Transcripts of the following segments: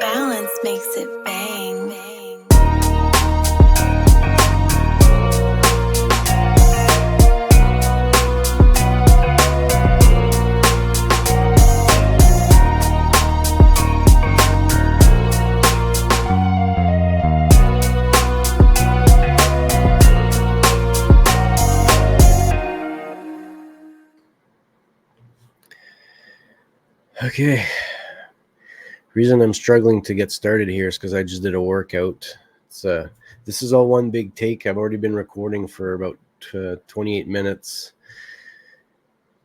balance makes it bang. Okay. Reason I'm struggling to get started here is because I just did a workout. This is all one big take. I've already been recording for about 28 minutes,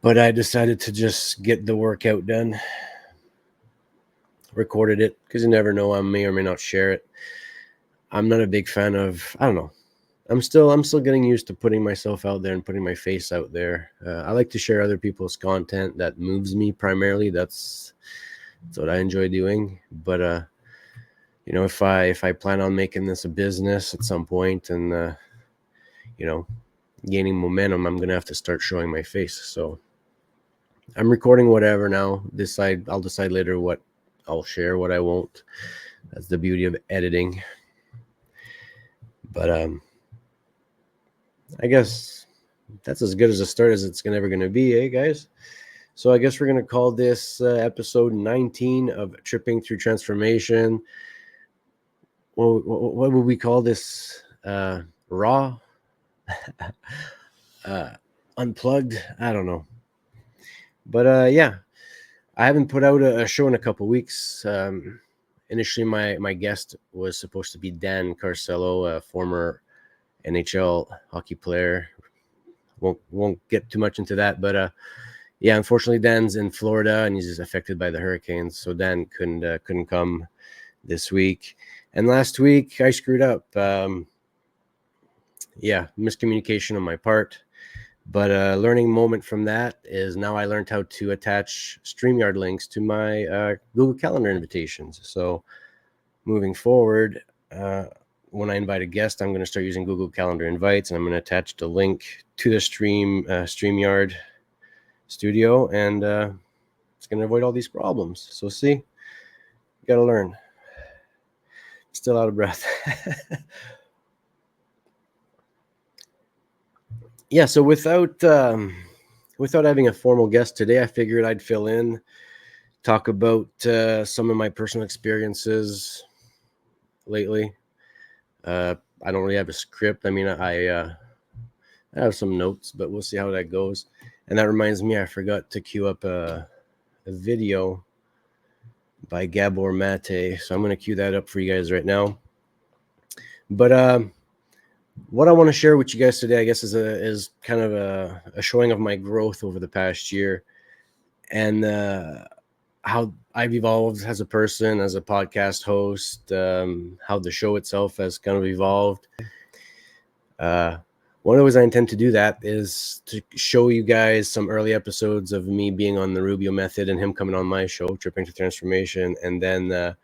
but I decided to just get the workout done. Recorded it because you never know, I may or may not share it. I'm not a big fan of, I don't know. I'm still getting used to putting myself out there and putting my face out there. I like to share other people's content that moves me primarily. That's what I enjoy doing. But you know, if I plan on making this a business at some point and you know, gaining momentum, I'm gonna have to start showing my face. So I'm recording whatever now. I'll decide later what I'll share, what I won't. That's the beauty of editing. But I guess that's as good as a start as it's ever going to be, guys? So I guess we're going to call this episode 19 of Tripping Through Transformation. Well, what would we call this? Raw? Unplugged? I don't know. But yeah, I haven't put out a show in a couple weeks. Initially, my guest was supposed to be Dan Carcello, a former NHL hockey player. Won't get too much into that, but yeah, unfortunately Dan's in Florida and he's affected by the hurricanes, so Dan couldn't come this week. And last week I screwed up. Yeah, miscommunication on my part, but a learning moment from that is now I learned how to attach StreamYard links to my Google Calendar invitations. So moving forward, when I invite a guest, I'm going to start using Google Calendar invites, and I'm going to attach the link to the StreamYard studio, and it's going to avoid all these problems. So see, you got to learn. Still out of breath. Yeah, so without having a formal guest today, I figured I'd fill in, talk about some of my personal experiences lately. I don't really have a script. I mean, I have some notes, but we'll see how that goes. And that reminds me, I forgot to queue up a video by Gabor Maté, so I'm going to queue that up for you guys right now. But what I want to share with you guys today, I guess, is kind of a showing of my growth over the past year, and how I've evolved as a person, as a podcast host, how the show itself has kind of evolved. One of the ways I intend to do that is to show you guys some early episodes of me being on the Rubio method and him coming on my show, Tripping Through Transformation, and then the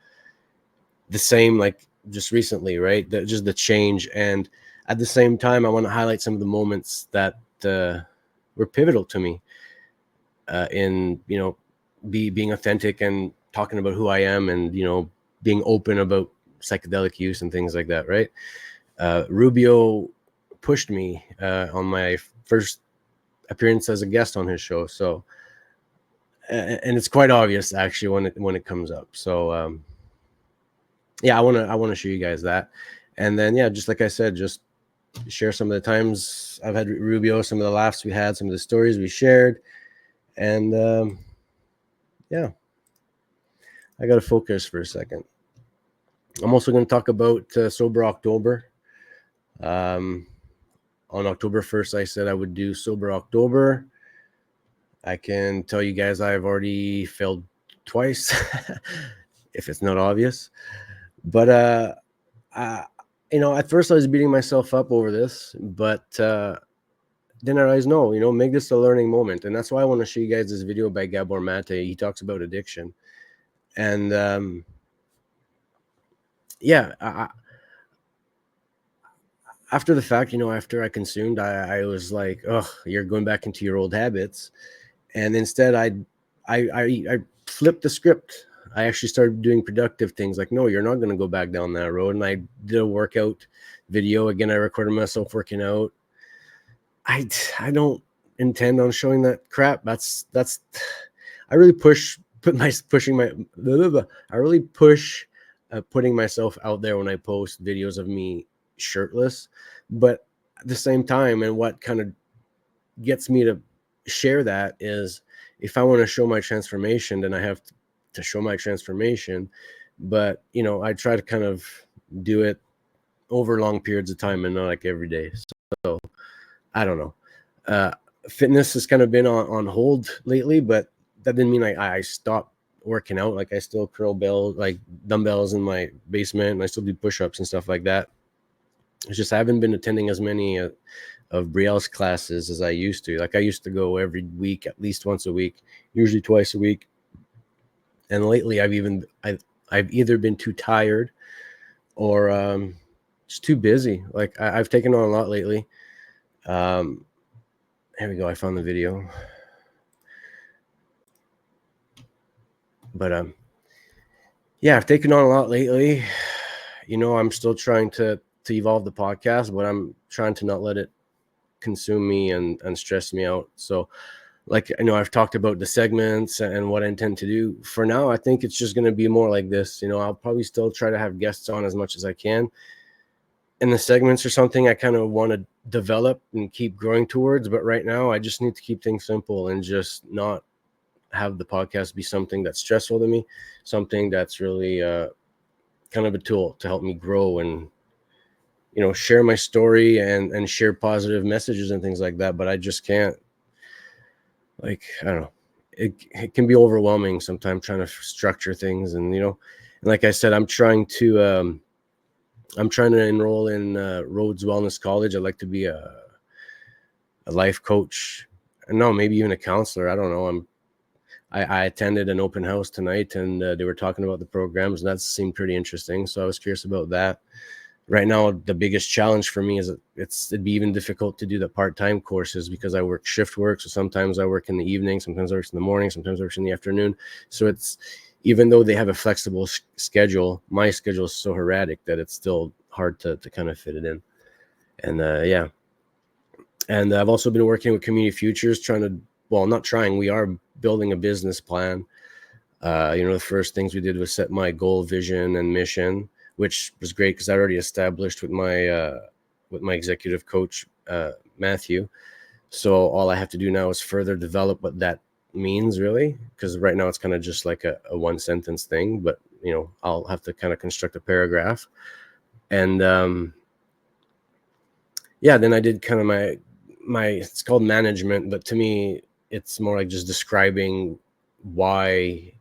same, like just recently, right? Just the change. And at the same time, I want to highlight some of the moments that were pivotal to me in, you know, being authentic and talking about who I am, and, you know, being open about psychedelic use and things like that, right? Rubio pushed me on my first appearance as a guest on his show, so and it's quite obvious actually when it comes up. So yeah, I want to show you guys that, and then yeah, just like I said, just share some of the times I've had Rubio, some of the laughs we had, some of the stories we shared, and yeah, I gotta focus for a second. I'm also going to talk about Sober October. On October 1st, I said I would do Sober October. I can tell you guys I've already failed twice, if it's not obvious. But, you know, at first I was beating myself up over this, but then I realized, no, you know, make this a learning moment. And that's why I want to show you guys this video by Gabor Maté. He talks about addiction. And yeah, after the fact, you know, after I consumed, I was like, oh, you're going back into your old habits. And instead I flipped the script. I actually started doing productive things like, no, you're not going to go back down that road. And I did a workout video. Again, I recorded myself working out. I don't intend on showing that crap. I really push putting myself out there when I post videos of me shirtless. But at the same time, and what kind of gets me to share that is, if I want to show my transformation, then I have to show my transformation. But I try to kind of do it over long periods of time and not like every day. So I don't know. Fitness has kind of been on hold lately, but that didn't mean I stopped working out. Like, I still curl like dumbbells in my basement, and I still do push-ups and stuff like that. It's just I haven't been attending as many of Brielle's classes as I used to. Like, I used to go every week, at least once a week, usually twice a week. And lately I've either been too tired or just too busy. Like, I've taken on a lot lately. Here we go. I found the video. But yeah, I've taken on a lot lately. I'm still trying to evolve the podcast, but I'm trying to not let it consume me and stress me out. So, like, I've talked about the segments and what I intend to do. For now, I think it's just going to be more like this. I'll probably still try to have guests on as much as I can. And the segments are something I kind of want to develop and keep growing towards. But right now, I just need to keep things simple and just not have the podcast be something that's stressful to me, something that's really kind of a tool to help me grow and share my story and share positive messages and things like that. But I just can't, like, I don't know, it can be overwhelming sometimes trying to structure things. And like I said, I'm trying to enroll in Rhodes Wellness College. I'd like to be a life coach, and no, maybe even a counselor. I don't know. I attended an open house tonight, and they were talking about the programs, and that seemed pretty interesting. So I was curious about that. Right now, the biggest challenge for me is it'd be even difficult to do the part-time courses because I work shift work. So sometimes I work in the evening, sometimes I work in the morning, sometimes I work in the afternoon. So it's, even though they have a flexible schedule, my schedule is so erratic that it's still hard to kind of fit it in. And yeah. And I've also been working with Community Futures, we are building a business plan. The first things we did was set my goal, vision, and mission, which was great because I already established with my executive coach, Matthew. So all I have to do now is further develop what that means, really, because right now it's kind of just like a one sentence thing, but I'll have to kind of construct a paragraph. And yeah, then I did kind of my it's called management, but to me it's more like just describing why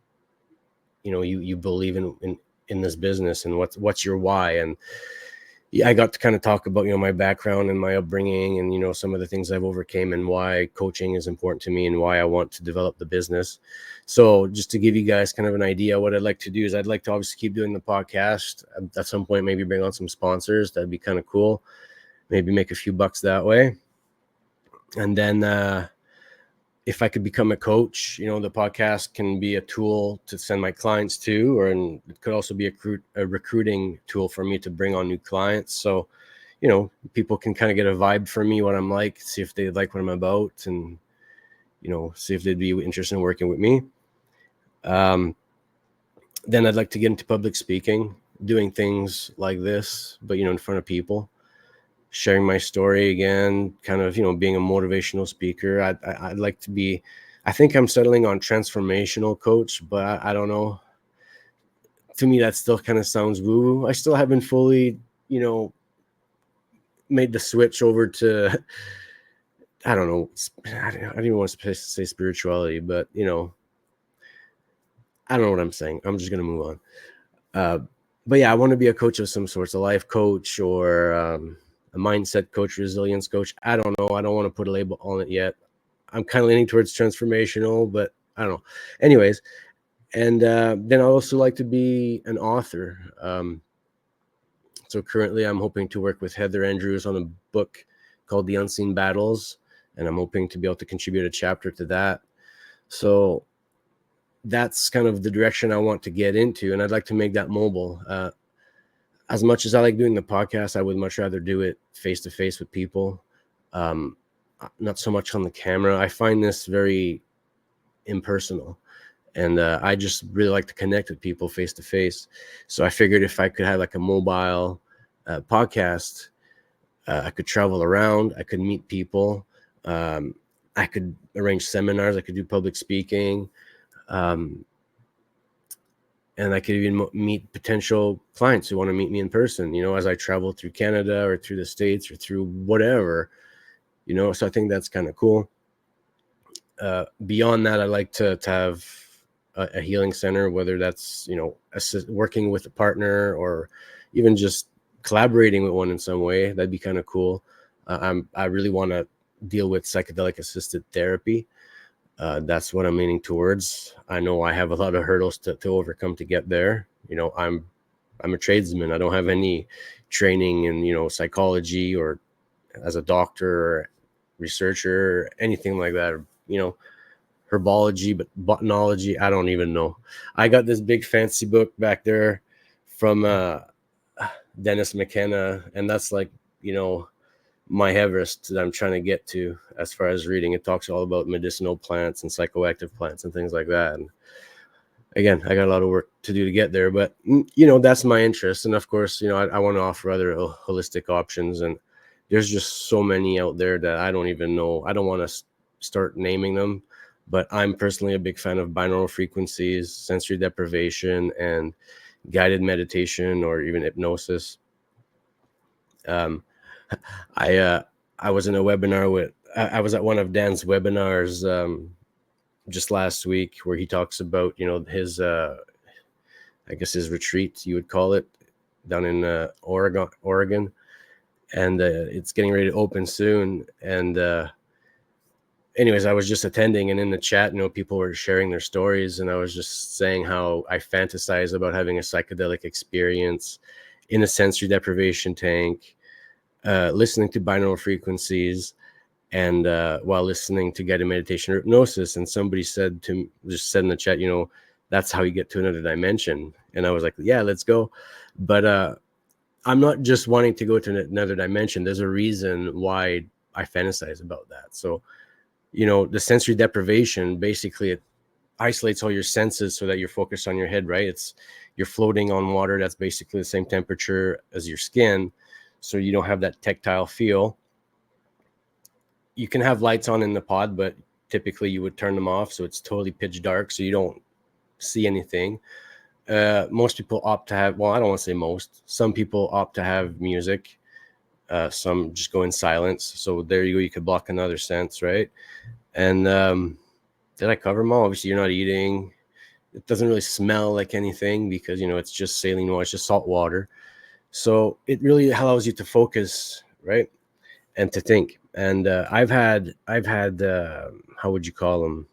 you believe in this business and what's your why. And yeah, I got to kind of talk about my background and my upbringing and some of the things I've overcame and why coaching is important to me and why I want to develop the business. So just to give you guys kind of an idea, what I'd like to do is I'd like to obviously keep doing the podcast. At some point, maybe bring on some sponsors. That'd be kind of cool. Maybe make a few bucks that way. And then if I could become a coach, the podcast can be a tool to send my clients to, and it could also be a recruiting tool for me to bring on new clients. So, people can kind of get a vibe from me, what I'm like, see if they like what I'm about, and, see if they'd be interested in working with me. Then I'd like to get into public speaking, doing things like this, but, in front of people, sharing my story again, kind of, being a motivational speaker. I'd like to be, I think I'm settling on transformational coach, but I don't know. To me, that still kind of sounds woo-woo. I still haven't fully, made the switch over to, I don't know. I don't even want to say spirituality, but, I don't know what I'm saying. I'm just going to move on. But yeah, I want to be a coach of some sorts, a life coach or a mindset coach, resilience coach. I don't know. I don't want to put a label on it yet. I'm kind of leaning towards transformational, but I don't know. Anyways, and then I also like to be an author. So currently I'm hoping to work with Heather Andrews on a book called The Unseen Battles, and I'm hoping to be able to contribute a chapter to that. So that's kind of the direction I want to get into, and I'd like to make that mobile. As much as I like doing the podcast, I would much rather do it face to face with people, not so much on the camera. I find this very impersonal, and I just really like to connect with people face to face. So I figured if I could have like a mobile podcast, I could travel around, I could meet people, I could arrange seminars, I could do public speaking. And I could even meet potential clients who want to meet me in person, as I travel through Canada or through the States or through whatever, so I think that's kind of cool. Beyond that, I like to have a healing center, whether that's, working with a partner or even just collaborating with one in some way. That'd be kind of cool. I really want to deal with psychedelic assisted therapy. That's what I'm leaning towards. I know I have a lot of hurdles to overcome to get there. I'm a tradesman. I don't have any training in, psychology or as a doctor or researcher or anything like that, or, herbology, but botanology, I don't even know. I got this big fancy book back there from Dennis McKenna, and that's like, my Everest that I'm trying to get to as far as reading. It talks all about medicinal plants and psychoactive plants and things like that. And again, I got a lot of work to do to get there, but that's my interest. And of course, I want to offer other holistic options, and there's just so many out there that I don't even know. I don't want to start naming them, but I'm personally a big fan of binaural frequencies, sensory deprivation, and guided meditation, or even hypnosis. I was in a webinar I was at one of Dan's webinars just last week, where he talks about, his, I guess his retreat, you would call it, down in Oregon. And it's getting ready to open soon. And anyways, I was just attending, and in the chat, people were sharing their stories, and I was just saying how I fantasize about having a psychedelic experience in a sensory deprivation tank, listening to binaural frequencies, and while listening to guided meditation or hypnosis. And somebody said in the chat, that's how you get to another dimension. And I was like, yeah, let's go. But I'm not just wanting to go to another dimension. There's a reason why I fantasize about that. So, the sensory deprivation, basically it isolates all your senses so that you're focused on your head, right? You're floating on water that's basically the same temperature as your skin, so you don't have that tactile feel. You can have lights on in the pod, but typically you would turn them off, so it's totally pitch dark, so you don't see anything. Most people opt to have, well, I don't want to say most, some people opt to have music. Some just go in silence. So there you go. You could block another sense, right? And did I cover them all? Obviously, you're not eating. It doesn't really smell like anything because, it's just saline water, it's just salt water. So it really allows you to focus, right? And to think. And I've had how would you call them?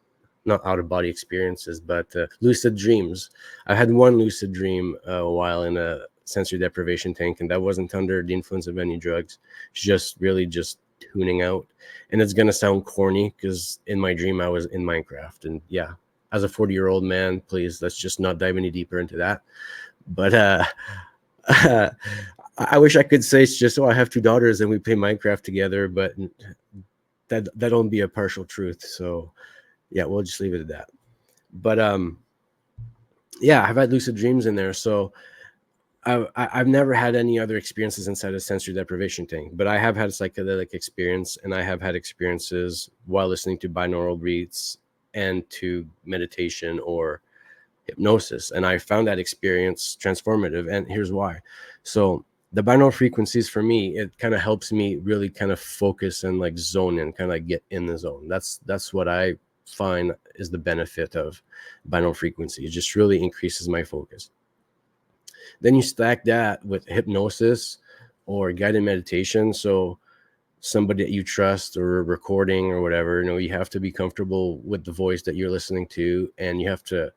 Not out of body experiences, but lucid dreams. I had one lucid dream while in a sensory deprivation tank, and that wasn't under the influence of any drugs. Just really just tuning out. And it's gonna sound corny because in my dream I was in Minecraft, and yeah, as a 40-year-old man, please let's just not dive any deeper into that. But I wish I could say it's just, I have two daughters and we play Minecraft together, but that don't be a partial truth. So yeah, we'll just leave it at that. But yeah, I've had lucid dreams in there. So I've never had any other experiences inside a sensory deprivation tank, but I have had a psychedelic experience, and I have had experiences while listening to binaural beats and to meditation or hypnosis. And I found that experience transformative. And here's why. So the binaural frequencies, for me, it kind of helps me really kind of focus and like zone in, kind of like get in the zone. That's what I find is the benefit of binaural frequency. It just really increases my focus. Then you stack that with hypnosis or guided meditation. So somebody that you trust, or a recording or whatever, you have to be comfortable with the voice that you're listening to, and you have to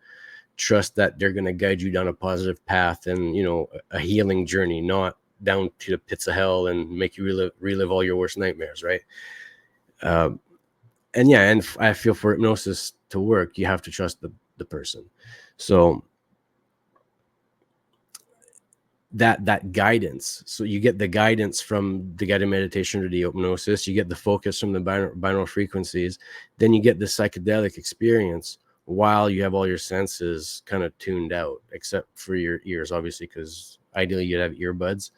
trust that they're going to guide you down a positive path and, a healing journey, not down to the pits of hell and make you relive all your worst nightmares, right? And I feel for hypnosis to work, you have to trust the person. So that guidance, so you get the guidance from the guided meditation or the hypnosis, you get the focus from the binaural frequencies, then you get the psychedelic experience while you have all your senses kind of tuned out, except for your ears, obviously, because ideally you'd have earbuds.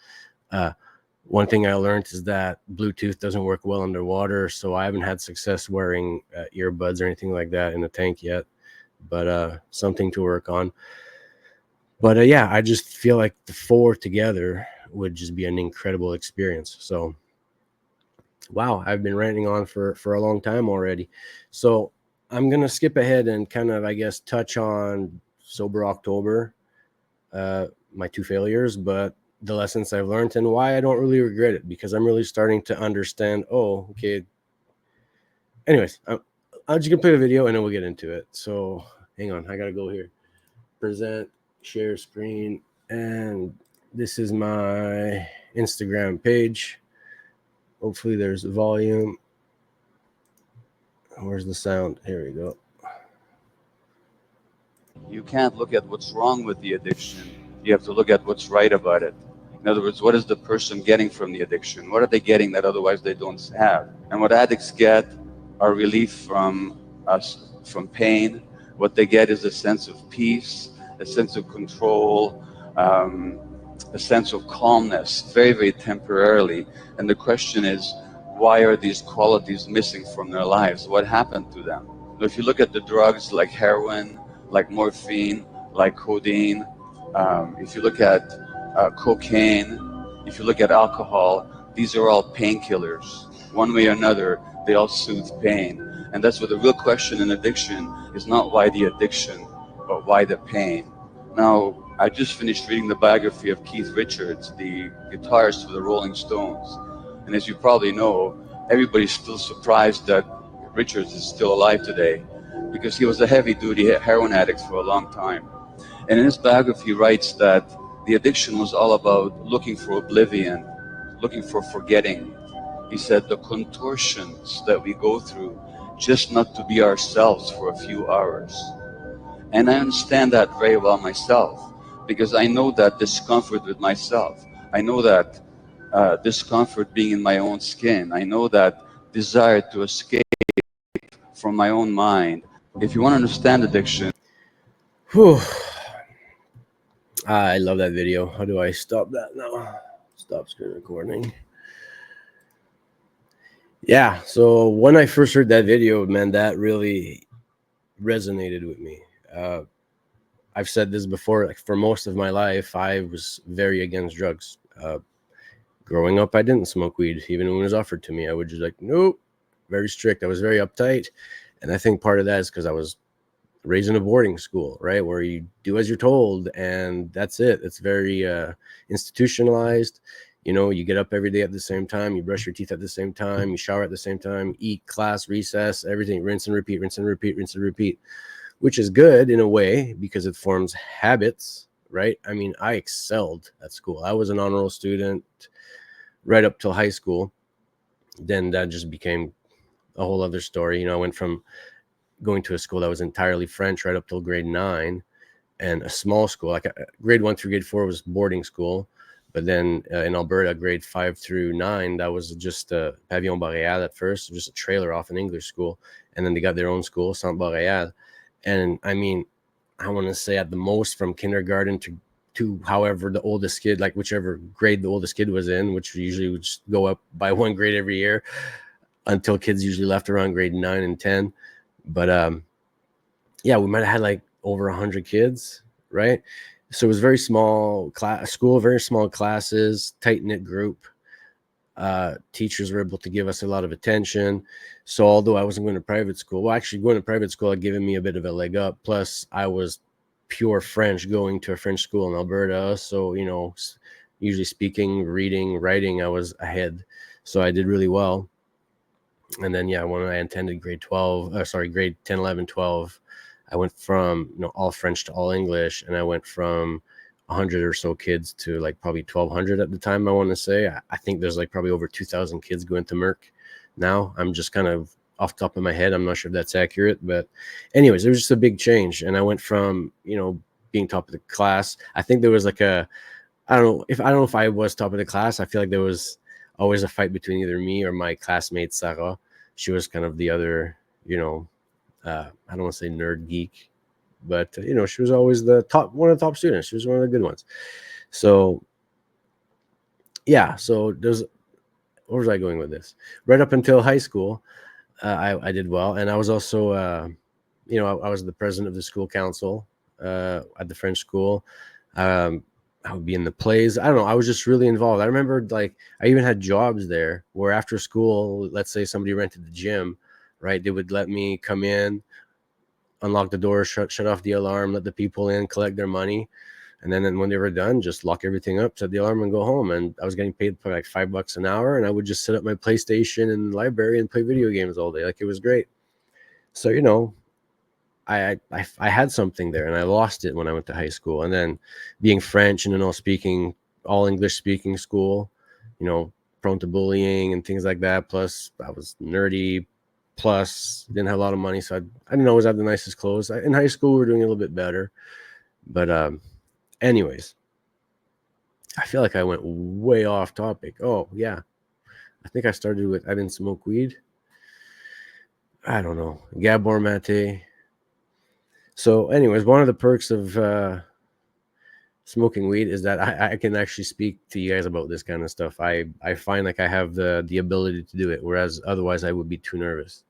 One thing I learned is that Bluetooth doesn't work well underwater, so I haven't had success wearing earbuds or anything like that in the tank yet, but something to work on. But yeah, I just feel like the four together would just be an incredible experience. So, wow, I've been ranting on for a long time already. So I'm going to skip ahead and kind of, I guess, touch on Sober October, my two failures, but the lessons I've learned and why I don't really regret it, because I'm really starting to understand, oh, okay. Anyways, I'm just going to play the video and then we'll get into it. So hang on, I got to go here. Present, share screen, and this is my Instagram page. Hopefully there's volume. Where's the sound? Here we go. You can't look at what's wrong with the addiction. You have to look at what's right about it. In other words, what is the person getting from the addiction? What are they getting that otherwise they don't have? And what addicts get are relief from us, from pain. What they get is a sense of peace, a sense of control, a sense of calmness, very, very temporarily. And the question is, why are these qualities missing from their lives? What happened to them? If you look at the drugs like heroin, like morphine, like codeine, if you look at cocaine, if you look at alcohol, these are all painkillers. One way or another, they all soothe pain. And that's what the real question in addiction is, not why the addiction, but why the pain. Now, I just finished reading the biography of Keith Richards, the guitarist for the Rolling Stones. And as you probably know, everybody's still surprised that Richards is still alive today, because he was a heavy-duty heroin addict for a long time. And in his biography, he writes that the addiction was all about looking for oblivion, looking for forgetting. He said the contortions that we go through just not to be ourselves for a few hours. And I understand that very well myself, because I know that discomfort with myself. I know that discomfort being in my own skin. I know that desire to escape from my own mind. If you want to understand addiction. Whew. I love that video. How do I stop that now? Stop screen recording. Yeah, so when I first heard that video, man, that really resonated with me. I've said this before, like for most of my life, I was very against drugs. Growing up, I didn't smoke weed. Even when it was offered to me, I would just like, nope, very strict. I was very uptight. And I think part of that is because I was raised in a boarding school, right, where you do as you're told, and that's it. It's very institutionalized. You know, you get up every day at the same time, you brush your teeth at the same time, you shower at the same time, eat, class, recess, everything, rinse and repeat, rinse and repeat, rinse and repeat, which is good in a way because it forms habits, right? I mean, I excelled at school. I was an honor roll student right up till high school. Then that just became a whole other story. You know, I went from going to a school that was entirely French right up till grade 9, and a small school, like grade 1 through grade 4 was boarding school. But then in Alberta, grade 5 through 9, that was just Pavillon Boréal at first, just a trailer off an English school. And then they got their own school, Centre Boréal. And I mean, I want to say at the most from kindergarten to however the oldest kid, like whichever grade the oldest kid was in, which usually would just go up by one grade every year until kids usually left around grade 9 and 10. But yeah, we might have had like over 100 kids, right? So it was very small school, very small classes, tight-knit group. Teachers were able to give us a lot of attention. So although I wasn't going to private school, well, actually going to private school had given me a bit of a leg up. Plus, I was pure French going to a French school in Alberta. So, you know, usually speaking, reading, writing, I was ahead. So I did really well. And then, yeah, when I attended grade 10, 11, 12, I went from, you know, all French to all English. And I went from 100 or so kids to like probably 1,200 at the time, I want to say. I think there's like probably over 2,000 kids going to Merck now. I'm just kind of off the top of my head. I'm not sure if that's accurate, but anyways, it was just a big change. And I went from, being top of the class. I think there was like I don't know if I was top of the class. I feel like there was always a fight between either me or my classmate, Sarah. She was kind of the other, I don't want to say nerd geek, but she was always one of the top students. She was one of the good ones. So yeah, so where was I going with this? Right up until high school, I did well, and I was also, I was the president of the school council at the French school. I would be in the plays. I don't know. I was just really involved. I remember like I even had jobs there where after school, let's say somebody rented the gym, right? They would let me come in, unlock the door, shut off the alarm, let the people in, collect their money. And then when they were done, just lock everything up, set the alarm, and go home. And I was getting paid for like $5 an hour. And I would just set up my PlayStation in the library and play video games all day. Like, it was great. So, I had something there, and I lost it when I went to high school. And then being French and all English speaking school, prone to bullying and things like that. Plus I was nerdy, plus didn't have a lot of money. So I didn't always have the nicest clothes. In high school, we were doing a little bit better. But anyways, I feel like I went way off topic. Oh yeah. I think I started with, I didn't smoke weed. I don't know. Gabor Maté. So anyways, one of the perks of smoking weed is that I can actually speak to you guys about this kind of stuff. I find like I have the ability to do it, whereas otherwise I would be too nervous.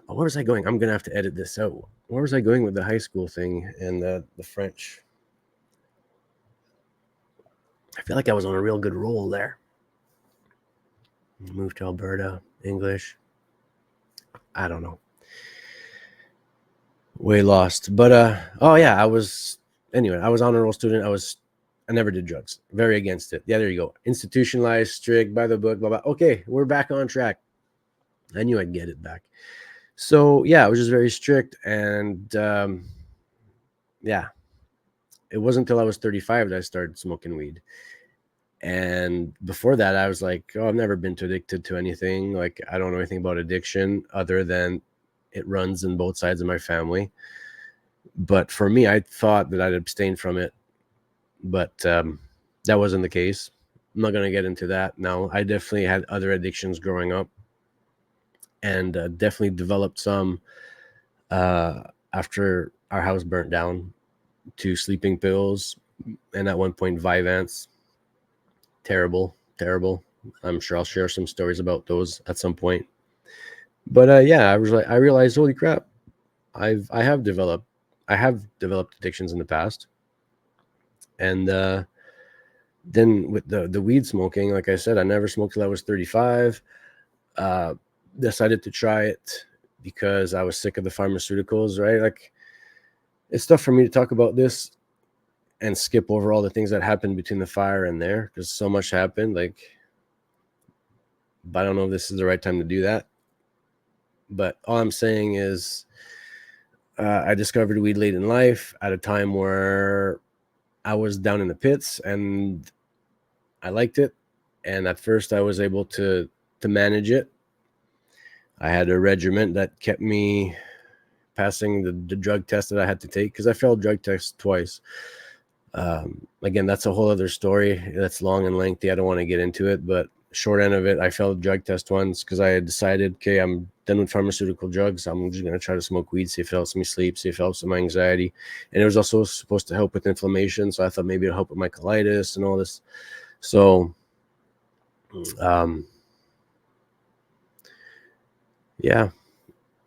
Where was I going? I'm gonna have to edit this out. Where was I going with the high school thing and the French? I feel like I was on a real good roll there. Moved to Alberta, English. I don't know. Way lost. But oh yeah, I was honor roll student. I never did drugs. Very against it. Yeah, there you go. Institutionalized, strict, by the book, blah blah. Okay, we're back on track. I knew I'd get it back. So yeah, I was just very strict, and yeah, it wasn't until I was 35 that I started smoking weed. And before that, I was like, oh, I've never been too addicted to anything. Like, I don't know anything about addiction other than it runs in both sides of my family. But for me, I thought that I'd abstain from it, but that wasn't the case. I'm not going to get into that now. I definitely had other addictions growing up, and definitely developed some after our house burnt down, to sleeping pills, and at one point Vyvanse. Terrible. I'm sure I'll share some stories about those at some point. But yeah, I realized, holy crap, I have developed addictions in the past. And then with the weed smoking, like I said, I never smoked till I was 35. Decided to try it because I was sick of the pharmaceuticals, right? Like, it's tough for me to talk about this and skip over all the things that happened between the fire and there, because so much happened. Like, but I don't know if this is the right time to do that. But all I'm saying is, I discovered weed late in life at a time where I was down in the pits, and I liked it. And at first I was able to manage it. I had a regimen that kept me passing the drug test that I had to take, because I failed drug tests twice. Again, that's a whole other story. That's long and lengthy. I don't want to get into it, but short end of it, I failed drug test once because I had decided, okay, I'm done with pharmaceutical drugs. I'm just going to try to smoke weed, see if it helps me sleep, see if it helps with my anxiety. And it was also supposed to help with inflammation. So I thought maybe it'll help with my colitis and all this. So, yeah,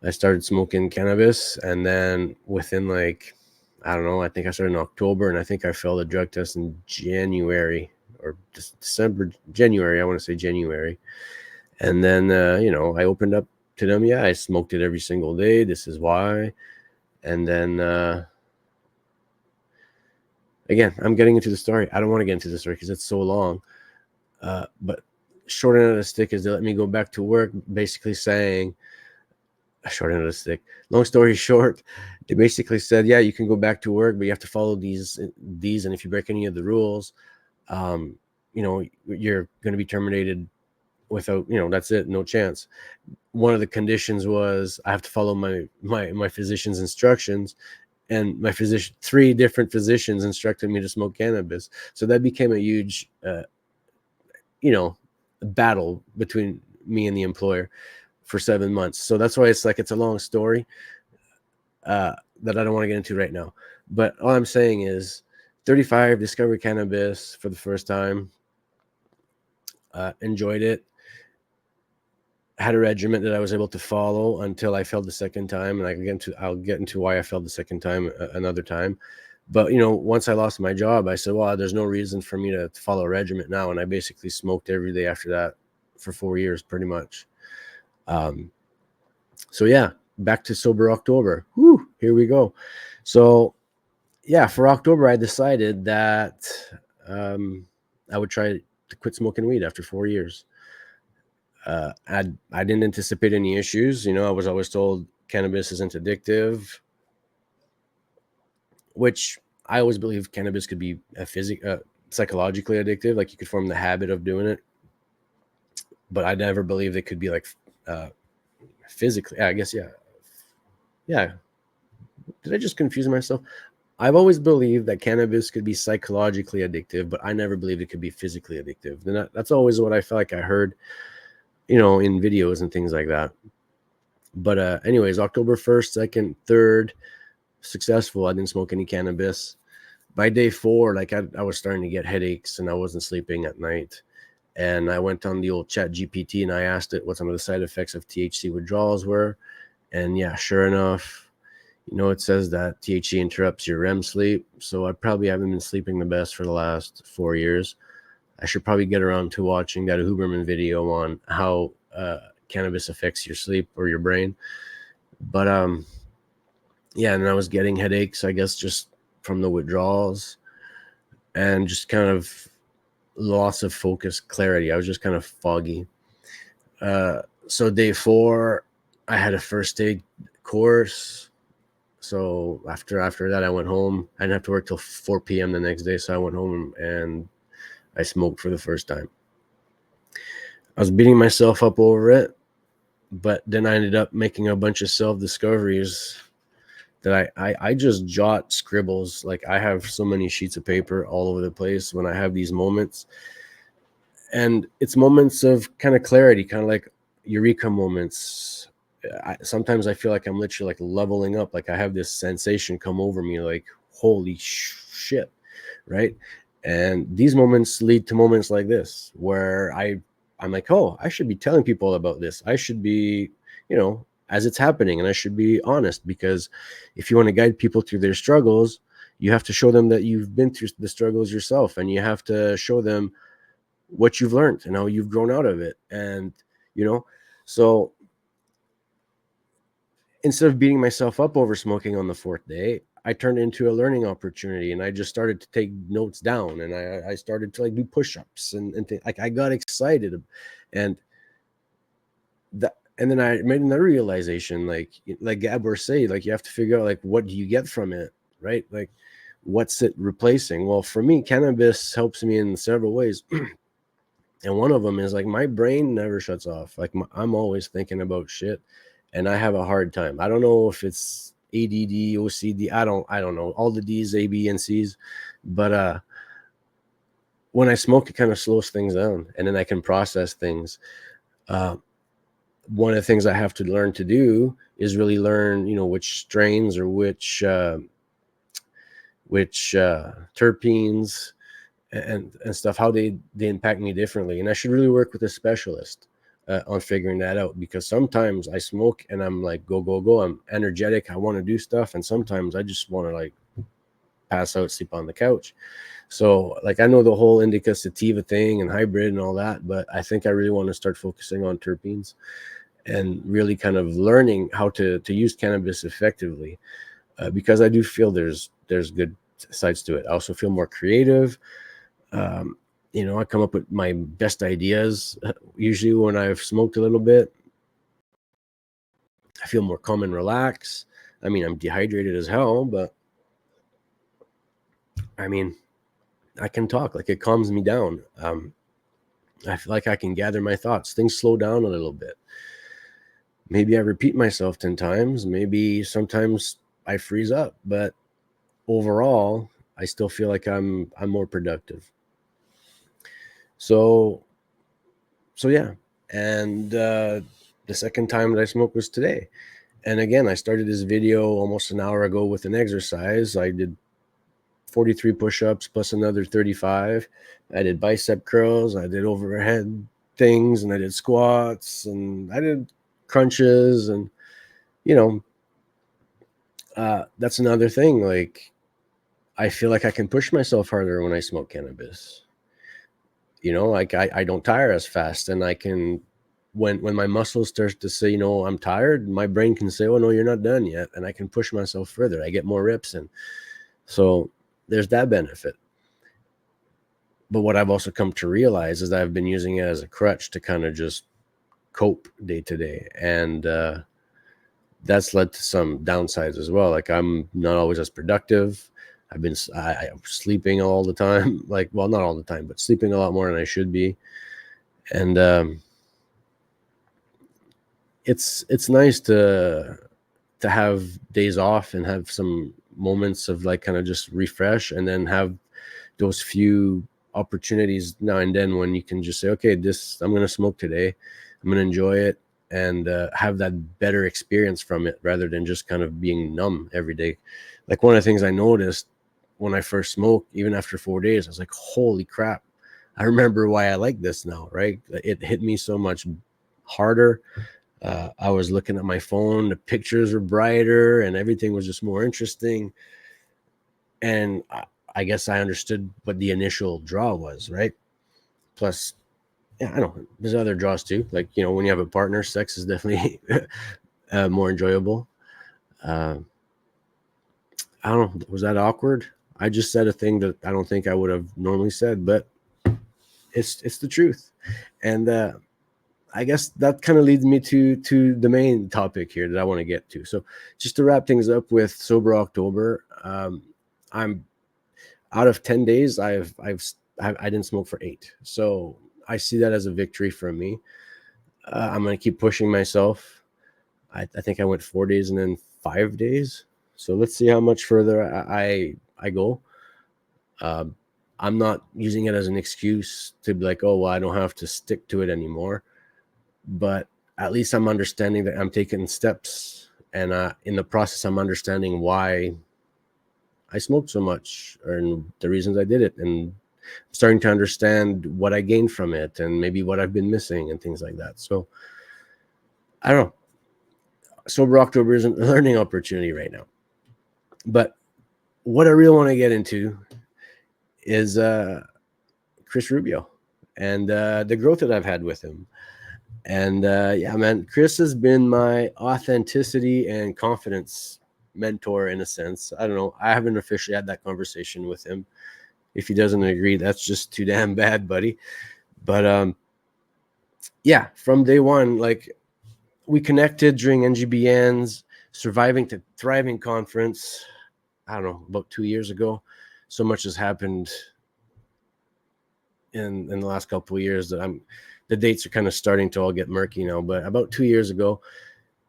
I started smoking cannabis, and then within I don't know, I think I started in October, and I think I failed a drug test in January or December, January. I want to say January. And then, I opened up to them. Yeah, I smoked it every single day. This is why. And then, again, I'm getting into the story. I don't want to get into the story because it's so long. But short end of the stick is they let me go back to work, basically saying, short end of the stick. Long story short, they basically said, yeah, you can go back to work, but you have to follow these, and if you break any of the rules, you're going to be terminated without, that's it, no chance. One of the conditions was I have to follow my physician's instructions, and my physician, 3 different physicians instructed me to smoke cannabis. So that became a huge, battle between me and the employer for 7 months. So that's why it's a long story that I don't want to get into right now. But all I'm saying is 35, discovered cannabis for the first time, enjoyed it, had a regimen that I was able to follow until I failed the second time. And I'll get into why I failed the second time another time. But, once I lost my job, I said, well, there's no reason for me to follow a regimen now. And I basically smoked every day after that for 4 years, pretty much. So yeah, back to sober October. Whew, here we go. So yeah, for October, I decided that I would try to quit smoking weed after 4 years. I didn't anticipate any issues. I was always told cannabis isn't addictive, which I always believed cannabis could be psychologically addictive. Like you could form the habit of doing it, but I never believed it could be physically. I guess, yeah. Did I just confuse myself? I've always believed that cannabis could be psychologically addictive, but I never believed it could be physically addictive. And that's always what I felt like I heard, in videos and things like that. But anyways, October 1st, 2nd, 3rd, successful. I didn't smoke any cannabis. By day 4, I was starting to get headaches and I wasn't sleeping at night. And I went on the old Chat GPT and I asked it what some of the side effects of THC withdrawals were. And yeah, sure enough, it says that THC interrupts your REM sleep. So I probably haven't been sleeping the best for the last 4 years. I should probably get around to watching that Huberman video on how cannabis affects your sleep or your brain. But yeah, and I was getting headaches, I guess, just from the withdrawals and just kind of loss of focus, clarity. I was just kind of foggy. So day 4, I had a first aid course. So after that, I went home. I didn't have to work till 4 p.m. the next day. So I went home and I smoked for the first time. I was beating myself up over it, but then I ended up making a bunch of self-discoveries that I just jot scribbles. I have so many sheets of paper all over the place when I have these moments. And it's moments of kind of clarity, kind of like eureka moments. Sometimes I feel like I'm literally leveling up. I have this sensation come over me, holy shit, right? And these moments lead to moments like this where I'm like, oh, I should be telling people about this. I should be, as it's happening, and I should be honest, because if you want to guide people through their struggles, you have to show them that you've been through the struggles yourself, and you have to show them what you've learned and how you've grown out of it. And, so instead of beating myself up over smoking on the 4th day, I turned it into a learning opportunity, and I just started to take notes down, and I started to do push-ups and I got excited, and then I made another realization, like Gabor say, you have to figure out what do you get from it, right? What's it replacing? Well, for me, cannabis helps me in several ways. And one of them is my brain never shuts off. I'm always thinking about shit, and I have a hard time. I don't know if it's ADD, OCD. I don't know all the D's, A, B, and C's, but when I smoke, it kind of slows things down, and then I can process things. One of the things I have to learn to do is really learn, which strains or which terpenes and stuff, how they impact me differently. And I should really work with a specialist on figuring that out, because sometimes I smoke and I'm go. I'm energetic. I want to do stuff. And sometimes I just want to pass out, sleep on the couch. So I know the whole indica sativa thing and hybrid and all that, but I think I really want to start focusing on terpenes and really kind of learning how to use cannabis effectively, because I do feel there's good sides to it. I also feel more creative. I come up with my best ideas usually when I've smoked a little bit. I feel more calm and relaxed. I mean, I'm dehydrated as hell, but I mean, I can talk, like it calms me down. I feel like I can gather my thoughts. Things slow down a little bit. Maybe I repeat myself 10 times. Maybe sometimes I freeze up, but overall, I still feel like I'm more productive. So yeah. And the second time that I smoked was today. And again, I started this video almost an hour ago with an exercise. I did 43 push-ups plus another 35. I did bicep curls, I did overhead things, and I did squats, and I did crunches. And that's another thing. Like, I feel like I can push myself harder when I smoke cannabis. Like I don't tire as fast, and I can, when my muscles start to say, I'm tired, my brain can say, oh no, you're not done yet, and I can push myself further. I get more reps in. So there's that benefit. But what I've also come to realize is that I've been using it as a crutch to kind of just cope day to day. And that's led to some downsides as well. Like, I'm not always as productive. I'm sleeping all the time. Like, well, not all the time, but sleeping a lot more than I should be. And it's nice to have days off and have some moments of like kind of just refresh, and then have those few opportunities now and then when you can just say, okay, I'm going to smoke today. I'm going to enjoy it and have that better experience from it, rather than just kind of being numb every day. Like, one of the things I noticed when I first smoked, even after 4 days, I was like, holy crap, I remember why I like this now, right? It hit me so much harder. I was looking at my phone, the pictures were brighter, and everything was just more interesting. And I guess I understood what the initial draw was, right? Plus, yeah, I know there's other draws too. Like, when you have a partner, sex is definitely more enjoyable. I don't know. Was that awkward? I just said a thing that I don't think I would have normally said, but it's the truth. And I guess that kind of leads me to the main topic here that I want to get to. So just to wrap things up with Sober October, I'm out of 10 days, I didn't smoke for 8. So I see that as a victory for me. I'm going to keep pushing myself. I think I went 4 days and then 5 days. So let's see how much further I go. I'm not using it as an excuse to be like, oh, well, I don't have to stick to it anymore. But at least I'm understanding that I'm taking steps. And in the process, I'm understanding why I smoked so much and the reasons I did it. And I'm starting to understand what I gained from it and maybe what I've been missing and things like that. So I don't know. Sober October is a learning opportunity right now. But what I really want to get into is Chris Rubio and the growth that I've had with him. And yeah, man, Chris has been my authenticity and confidence mentor in a sense. I don't know. I haven't officially had that conversation with him. If he doesn't agree, that's just too damn bad, buddy. But yeah, from day one, like, we connected during NGBN's Surviving to Thriving conference. I don't know, about 2 years ago. So much has happened in the last couple of years that the dates are kind of starting to all get murky now. But about 2 years ago,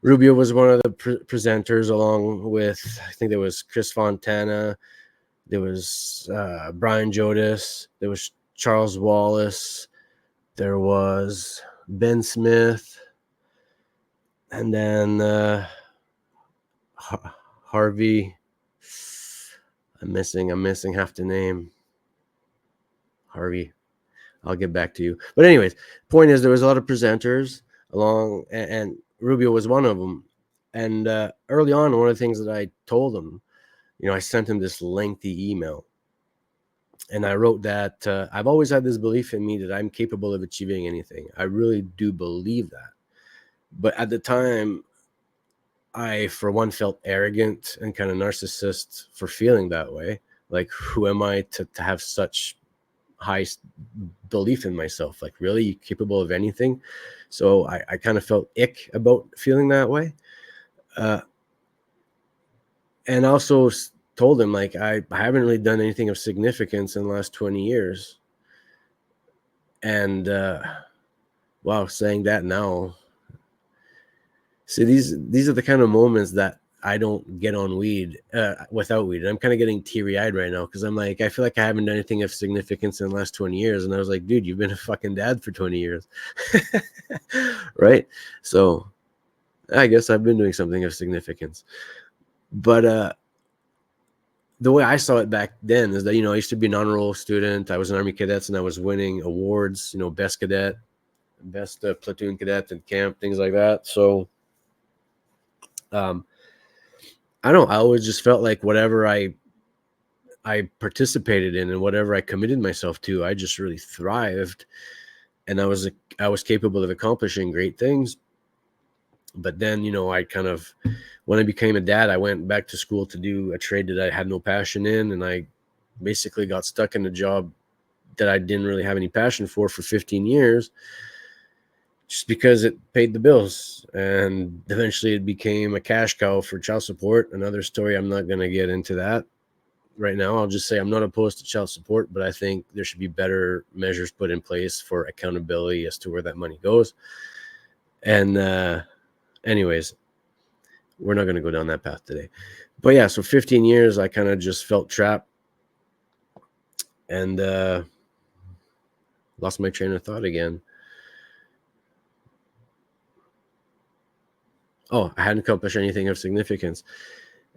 Rubio was one of the presenters, along with, I think there was Chris Fontana, there was Brian Jodis, there was Charles Wallace, there was Ben Smith, and then Harvey. I'm missing half the name. Harvey. I'll get back to you. But anyways, point is, there was a lot of presenters along, and Rubio was one of them. And early on, one of the things that I told him, I sent him this lengthy email. And I wrote that I've always had this belief in me that I'm capable of achieving anything. I really do believe that. But at the time, I, for one, felt arrogant and kind of narcissist for feeling that way. Like, who am I to have such high belief in myself? Like, really capable of anything? So I kind of felt ick about feeling that way. And also told him, like, I haven't really done anything of significance in the last 20 years. And wow, saying that now, see, these are the kind of moments that I don't get on weed without weed. I'm kind of getting teary-eyed right now because I'm like, I feel like I haven't done anything of significance in the last 20 years. And I was like, dude, you've been a fucking dad for 20 years. Right? So I guess I've been doing something of significance. But the way I saw it back then is that, I used to be an honor roll student. I was an Army cadets and I was winning awards, best cadet, best platoon cadet in camp, things like that. So I don't know. I always just felt like whatever I participated in and whatever I committed myself to, I just really thrived, and I was capable of accomplishing great things. But then, I kind of, when I became a dad, I went back to school to do a trade that I had no passion in, and I basically got stuck in a job that I didn't really have any passion for 15 years. Just because it paid the bills, and eventually it became a cash cow for child support. Another story. I'm not going to get into that right now. I'll just say I'm not opposed to child support, but I think there should be better measures put in place for accountability as to where that money goes. And anyways, we're not going to go down that path today. But yeah, so 15 years, I kind of just felt trapped and lost my train of thought again. Oh, I hadn't accomplished anything of significance.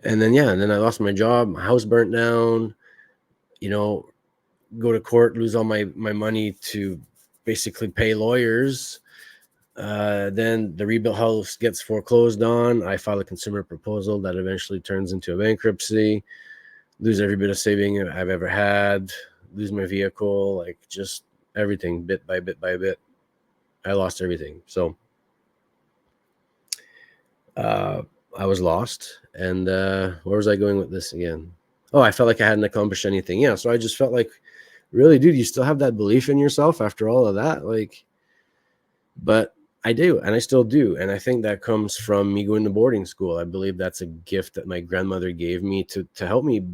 And then, and then I lost my job, my house burnt down, go to court, lose all my money to basically pay lawyers. Then the rebuilt house gets foreclosed on. I file a consumer proposal that eventually turns into a bankruptcy, lose every bit of saving I've ever had, lose my vehicle, like just everything bit by bit by bit. I lost everything. So I was lost. And where was I going with this again? Oh, I felt like I hadn't accomplished anything. Yeah. So I just felt like, really, dude, you still have that belief in yourself after all of that? Like, but I do, and I still do. And I think that comes from me going to boarding school. I believe that's a gift that my grandmother gave me to help me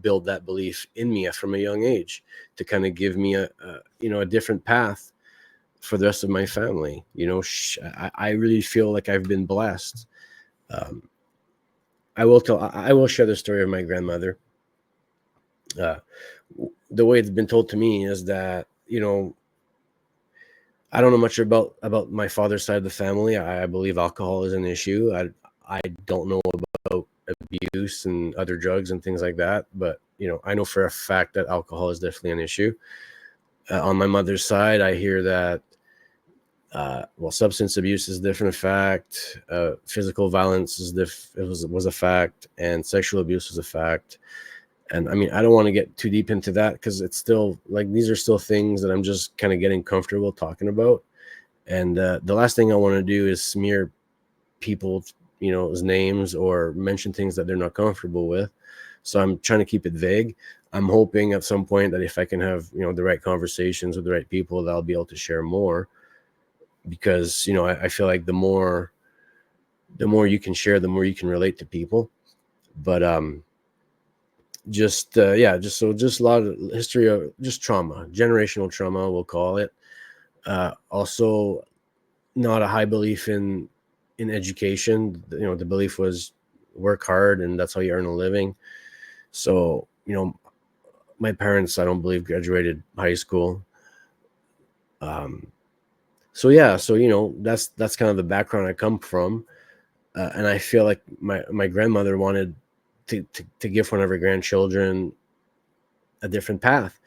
build that belief in me from a young age, to kind of give me a different path for the rest of my family. I really feel like I've been blessed. I will share the story of my grandmother. The way it's been told to me is that, I don't know much about my father's side of the family. I believe alcohol is an issue. I don't know about abuse and other drugs and things like that, but I know for a fact that alcohol is definitely an issue. On my mother's side, I hear that substance abuse is a different fact. Physical violence was a fact, and sexual abuse was a fact. And I mean, I don't want to get too deep into that because it's still like, these are still things that I'm just kind of getting comfortable talking about. And the last thing I want to do is smear people's names or mention things that they're not comfortable with. So I'm trying to keep it vague. I'm hoping at some point that if I can have, the right conversations with the right people, that I'll be able to share more. Because, I feel like the more you can share, the more you can relate to people. But just a lot of history of just trauma, generational trauma, we'll call it. Also, not a high belief in education. The belief was work hard and that's how you earn a living. So, my parents, I don't believe, graduated high school. So that's kind of the background I come from. And I feel like my grandmother wanted to give one of her grandchildren a different path.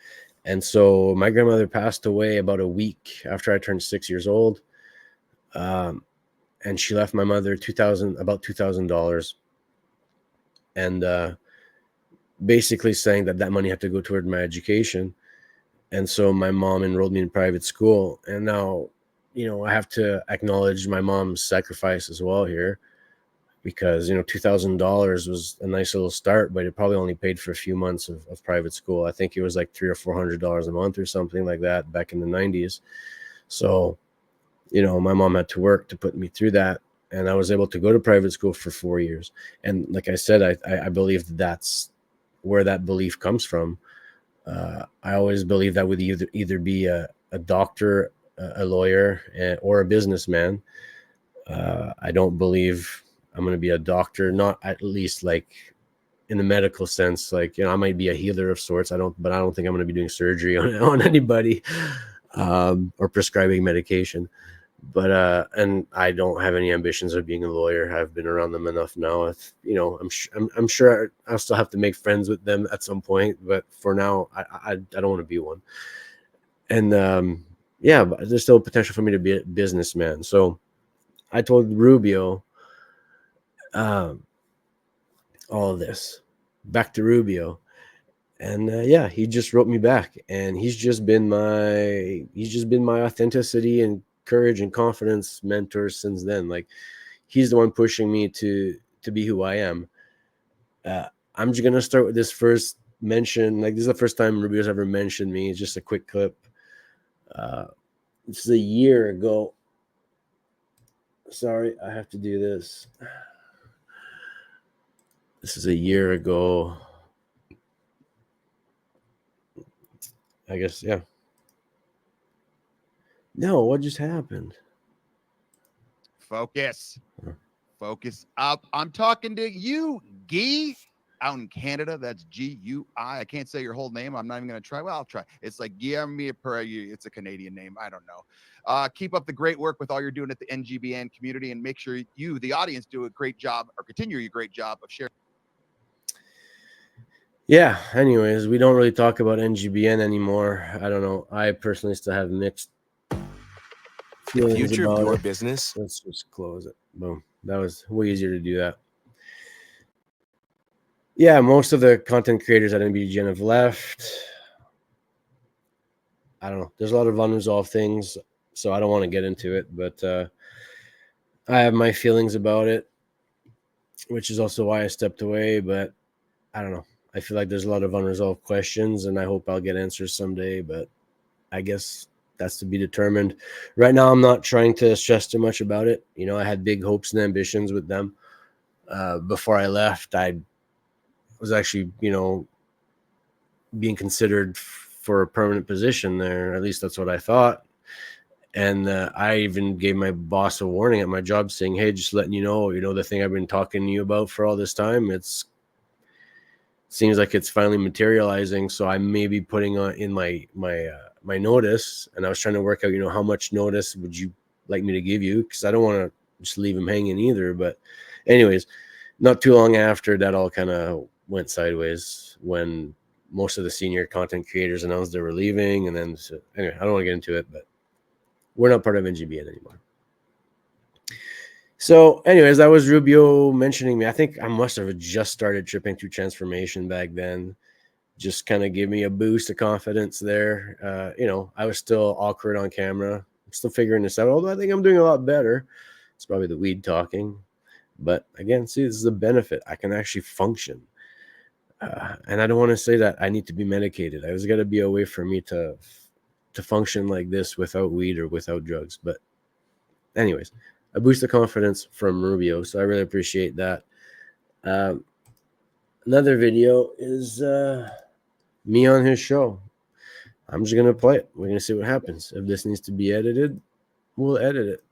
And so my grandmother passed away about a week after I turned 6 years old. And she left my mother about $2,000. And basically saying that money had to go toward my education. And so my mom enrolled me in private school. And now, I have to acknowledge my mom's sacrifice as well here. Because, $2,000 was a nice little start, but it probably only paid for a few months of private school. I think it was like $300 or $400 a month or something like that back in the 90s. So, my mom had to work to put me through that. And I was able to go to private school for 4 years. And like I said, I believe that's where that belief comes from. I always believed I would either be a doctor, a lawyer, or a businessman. I don't believe I'm going to be a doctor, not at least like in the medical sense. Like, I might be a healer of sorts. But I don't think I'm going to be doing surgery on anybody, or prescribing medication. But and I don't have any ambitions of being a lawyer. I've been around them enough now. I'm sure I'll still have to make friends with them at some point, but for now, I don't want to be one. And but there's still potential for me to be a businessman. So I told Rubio all of this, back to Rubio, and he just wrote me back, and he's just been my authenticity and courage and confidence mentor since then. Like, he's the one pushing me to be who I am. I'm just gonna start with this first mention. Like, this is the first time Rubio's ever mentioned me. It's just a quick clip. This is a year ago. Sorry, I have to do this. This is a year ago. I guess, yeah. No, what just happened? Focus. Focus up. I'm talking to you, Guy, out in Canada. That's G-U-I. I can't say your whole name. I'm not even going to try. Well, I'll try. It's like Guillaume. It's a Canadian name. I don't know. Keep up the great work with all you're doing at the NGBN community, and make sure you, the audience, do a great job, or continue your great job of sharing. Yeah, anyways, we don't really talk about NGBN anymore. I don't know. I personally still have mixed feelings future about of your it. business. Let's just close it. Boom. That was way easier to do that. Yeah, most of the content creators at NGBN have left. I don't know. There's a lot of unresolved things, so I don't want to get into it, but I have my feelings about it, which is also why I stepped away. But I don't know. I feel like there's a lot of unresolved questions, and I hope I'll get answers someday, but I guess that's to be determined. Right now, I'm not trying to stress too much about it. I had big hopes and ambitions with them. Before I left, I was actually, being considered for a permanent position there. At least that's what I thought. And I even gave my boss a warning at my job saying, hey, just letting you know, the thing I've been talking to you about for all this time, seems like it's finally materializing. So I may be putting on in my notice. And I was trying to work out, how much notice would you like me to give you? Because I don't want to just leave him hanging either. But anyways, not too long after, that all kind of went sideways when most of the senior content creators announced they were leaving. And then, anyway, I don't want to get into it, but we're not part of NGBN anymore. So anyways, that was Rubio mentioning me. I think I must have just started tripping through transformation back then. Just kind of give me a boost of confidence there. I was still awkward on camera. I'm still figuring this out, although I think I'm doing a lot better. It's probably the weed talking. But again, see, this is a benefit. I can actually function. And I don't want to say that I need to be medicated. There's got to be a way for me to function like this without weed or without drugs. But anyways, a boost of confidence from Rubio. So I really appreciate that. Another video is me on his show. I'm just going to play it. We're going to see what happens. If this needs to be edited, we'll edit it.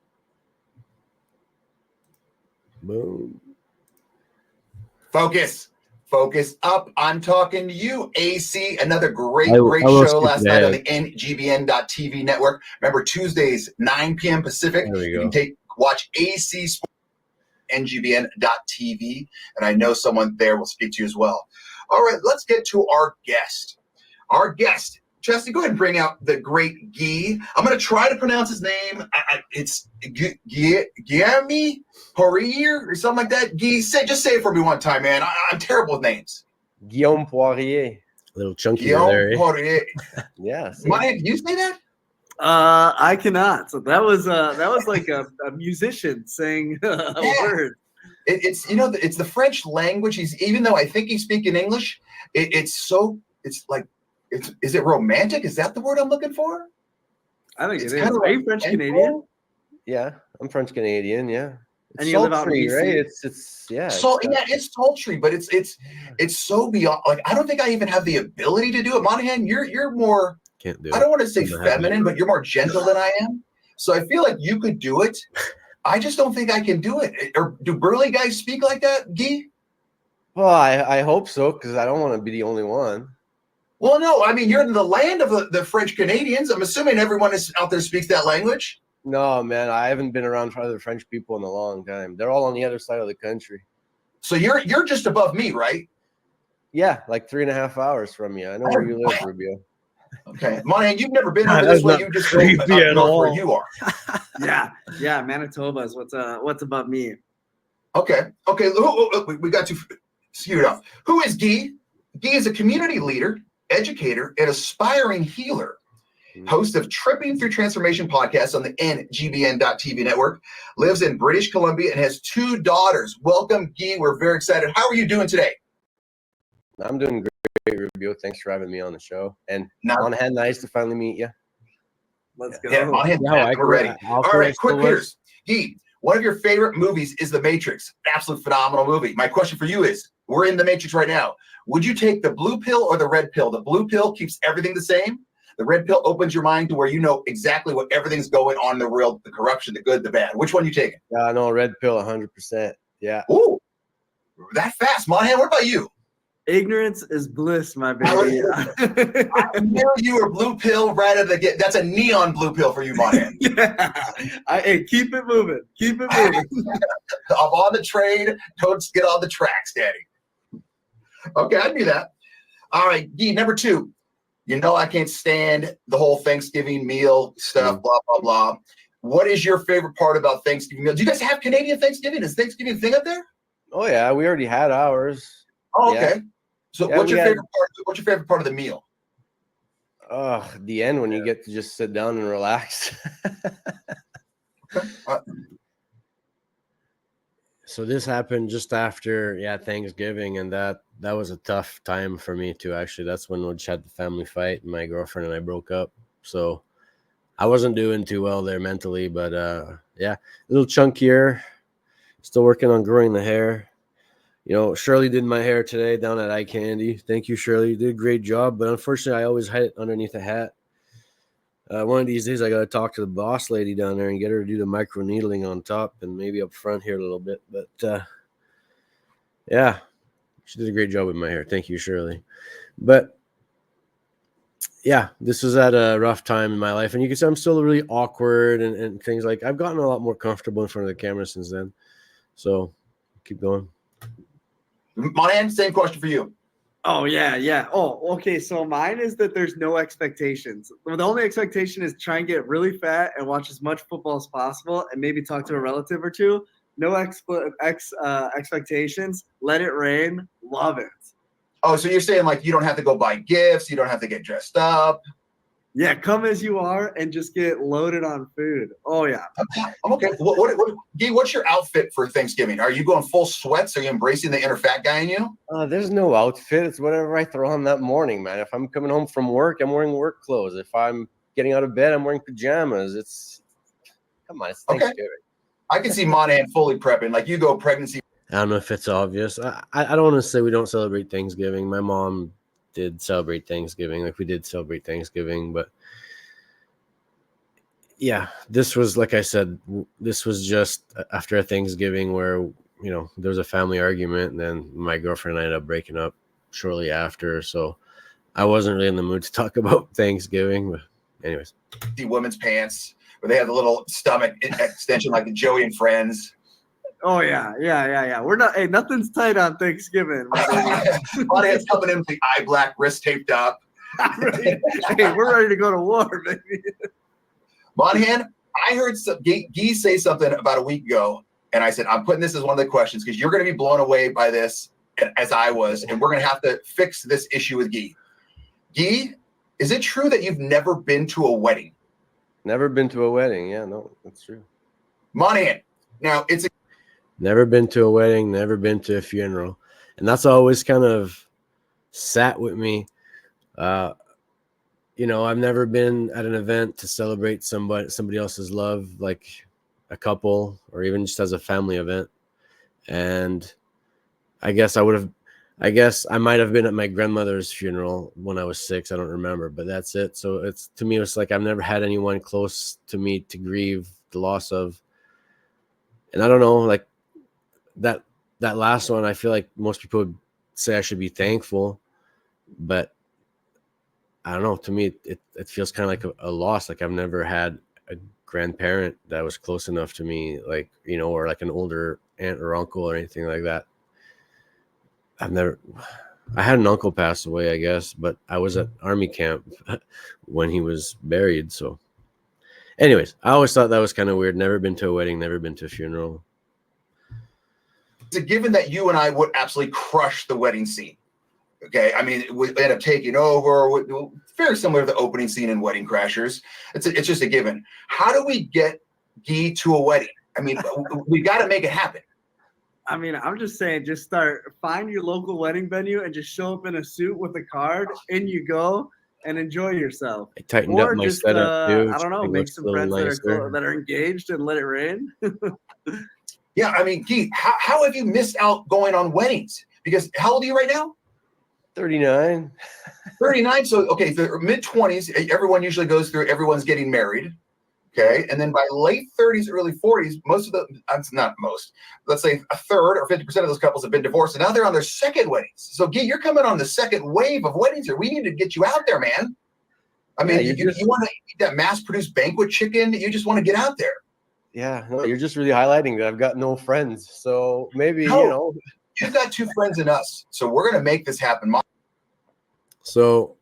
Boom. Focus. Focus up. I'm talking to you, AC. Another great show last night on the NGBN.TV network. Remember, Tuesdays, 9 p.m. Pacific. You can watch AC Sports, NGBN.TV. And I know someone there will speak to you as well. All right, let's get to our guest. Our guest, Chesty, go ahead and bring out the great Guy. I'm going to try to pronounce his name. It's Guillaume Poirier or something like that. Guy, just say it for me one time, man. I'm terrible with names. Guillaume Poirier. A little chunky there. Guillaume Poirier. Yeah. Maya, can you say that? I cannot. So that was like a musician saying a word. It's it's the French language. Even though I think he's speaking English, is it romantic? Is that the word I'm looking for? I think it's it is. Are you French Canadian? Yeah, I'm French Canadian. Yeah. And you live out in sultry, BC. right? It's yeah. So yeah, it's sultry, but it's so beyond. Like I don't think I even have the ability to do it. Monahan, you're more. Can't do it. I don't want to say I'm not happy. feminine, but you're more gentle than I am. So I feel like you could do it. I just don't think I can do it. Or do burly guys speak like that, Guy? Well, I hope so, because I don't want to be the only one. Well, no. I mean, you're in the land of the French Canadians. I'm assuming everyone out there speaks that language. No, man, I haven't been around other French people in a long time. They're all on the other side of the country. So you're just above me, right? Yeah, like 3.5 hours from you. I know where you live, Rubio. Okay, Monahan, you've never been over That's this way. not You just creepy go up at north all. where you are. Yeah, Manitoba is what's above me. Okay. We got to skew it off. Who is Guy? Guy is a community leader, educator, and aspiring healer. Host of Tripping Through Transformation podcast on the NGBN.TV network, lives in British Columbia and has 2 daughters. Welcome, Guy. We're very excited. How are you doing today? I'm doing great, Rubio. Thanks for having me on the show. And Now, Monahan, nice to finally meet you. Let's go. yeah, Monahan, we're ready. All right, quick hitters. Guy, one of your favorite movies is The Matrix. Absolute phenomenal movie. My question for you is, we're in The Matrix right now. Would you take the blue pill or the red pill? The blue pill keeps everything the same. The red pill opens your mind to where you know exactly what everything's going on in the world, the corruption, the good, the bad. Which one you taking? Yeah, no, red pill, 100%. Yeah. Ooh, that fast. Monahan, what about you? Ignorance is bliss, my baby. I knew you were blue pill right out of the gate. That's a neon blue pill for you, Monahan. Hey, keep it moving. Keep it moving. I'm on the train. Don't get on the tracks, Daddy. Okay, I knew that. All right, Guy, number 2. You know I can't stand the whole Thanksgiving meal stuff, blah, blah, blah. What is your favorite part about Thanksgiving meal? Do you guys have Canadian Thanksgiving? Is Thanksgiving a thing up there? Oh, yeah, we already had ours. Oh, Yeah. okay. So Yeah, what's your favorite part of the meal? The end when you get to just sit down and relax. Okay. So this happened just after Thanksgiving, and that was a tough time for me too. Actually, that's when we had the family fight and my girlfriend and I broke up. So I wasn't doing too well there mentally, but a little chunkier. Still working on growing the hair. You know, Shirley did my hair today down at Eye Candy. Thank you, Shirley. You did a great job, but unfortunately, I always hide it underneath a hat. One of these days, I got to talk to the boss lady down there and get her to do the micro needling on top and maybe up front here a little bit. But yeah, she did a great job with my hair. Thank you, Shirley. But yeah, this was at a rough time in my life. And you can see I'm still really awkward and things like I've gotten a lot more comfortable in front of the camera since then. So keep going. Monahan, same question for you. Oh, yeah. Oh, okay. So mine is that there's no expectations. The only expectation is try and get really fat and watch as much football as possible and maybe talk to a relative or two. No expectations. Let it rain. Love it. Oh, so you're saying like you don't have to go buy gifts. You don't have to get dressed up. Yeah, come as you are and just get loaded on food. Oh, yeah. Okay. Guy, what's your outfit for Thanksgiving? Are you going full sweats? Are you embracing the inner fat guy in you? There's no outfit. It's whatever I throw on that morning, man. If I'm coming home from work, I'm wearing work clothes. If I'm getting out of bed, I'm wearing pajamas. It's Thanksgiving. I can see Monahan fully prepping. Like you go pregnancy. I don't know if it's obvious. I don't want to say we don't celebrate Thanksgiving. My mom did celebrate Thanksgiving. Like we did celebrate Thanksgiving, but yeah, this was, like I said, this was just after a Thanksgiving where, you know, there was a family argument and then my girlfriend and I ended up breaking up shortly after. So I wasn't really in the mood to talk about Thanksgiving, but anyways. See women's pants where they have the little stomach extension like the Joey and Friends. Oh, yeah. We're not, hey, nothing's tight on Thanksgiving. Monahan's coming in with the eye black, wrist taped up. Hey, we're ready to go to war, baby. Monahan, I heard Guy say something about a week ago, and I said, I'm putting this as one of the questions because you're going to be blown away by this, as I was, and we're going to have to fix this issue with Guy. Guy, is it true that you've never been to a wedding? Never been to a wedding. Yeah, no, that's true. Monahan, now it's never been to a wedding, never been to a funeral. And that's always kind of sat with me. You know, I've never been at an event to celebrate somebody else's love. Like, a couple or even just as a family event. And I guess I might have been at my grandmother's funeral when I was 6. I don't remember, but that's it. So it's, to me, it's like I've never had anyone close to me to grieve the loss of. And I don't know, like that last one, I feel like most people would say I should be thankful, but I don't know. To me, it feels kind of like a loss. Like I've never had a grandparent that was close enough to me, like, you know, or like an older aunt or uncle or anything like that. I had an uncle pass away, I guess, but I was at army camp when he was buried. So anyways, I always thought that was kind of weird. Never been to a wedding, never been to a funeral. It's a given that you and I would absolutely crush the wedding scene. Okay, I mean, we end up taking over. Very similar to the opening scene in Wedding Crashers. It's just a given. How do we get Guy to a wedding? I mean, we got to make it happen. I mean, I'm just saying, find your local wedding venue and just show up in a suit with a card. In you go and enjoy yourself. I tightened up my setup too. I don't know, make some friends that are engaged and let it rain. Yeah, I mean, Guy, how have you missed out going on weddings? Because how old are you right now? 39. 39. So, okay, the mid-20s, everyone usually goes through, everyone's getting married. Okay, and then by late 30s, early 40s, not most, let's say a third or 50% of those couples have been divorced, and now they're on their second weddings. So, Guy, you're coming on the second wave of weddings here. We need to get you out there, man. I mean, you want to eat that mass-produced banquet chicken? You just want to get out there. Yeah, no, you're just really highlighting that I've got no friends. So maybe, You've got 2 friends in us. So we're going to make this happen. So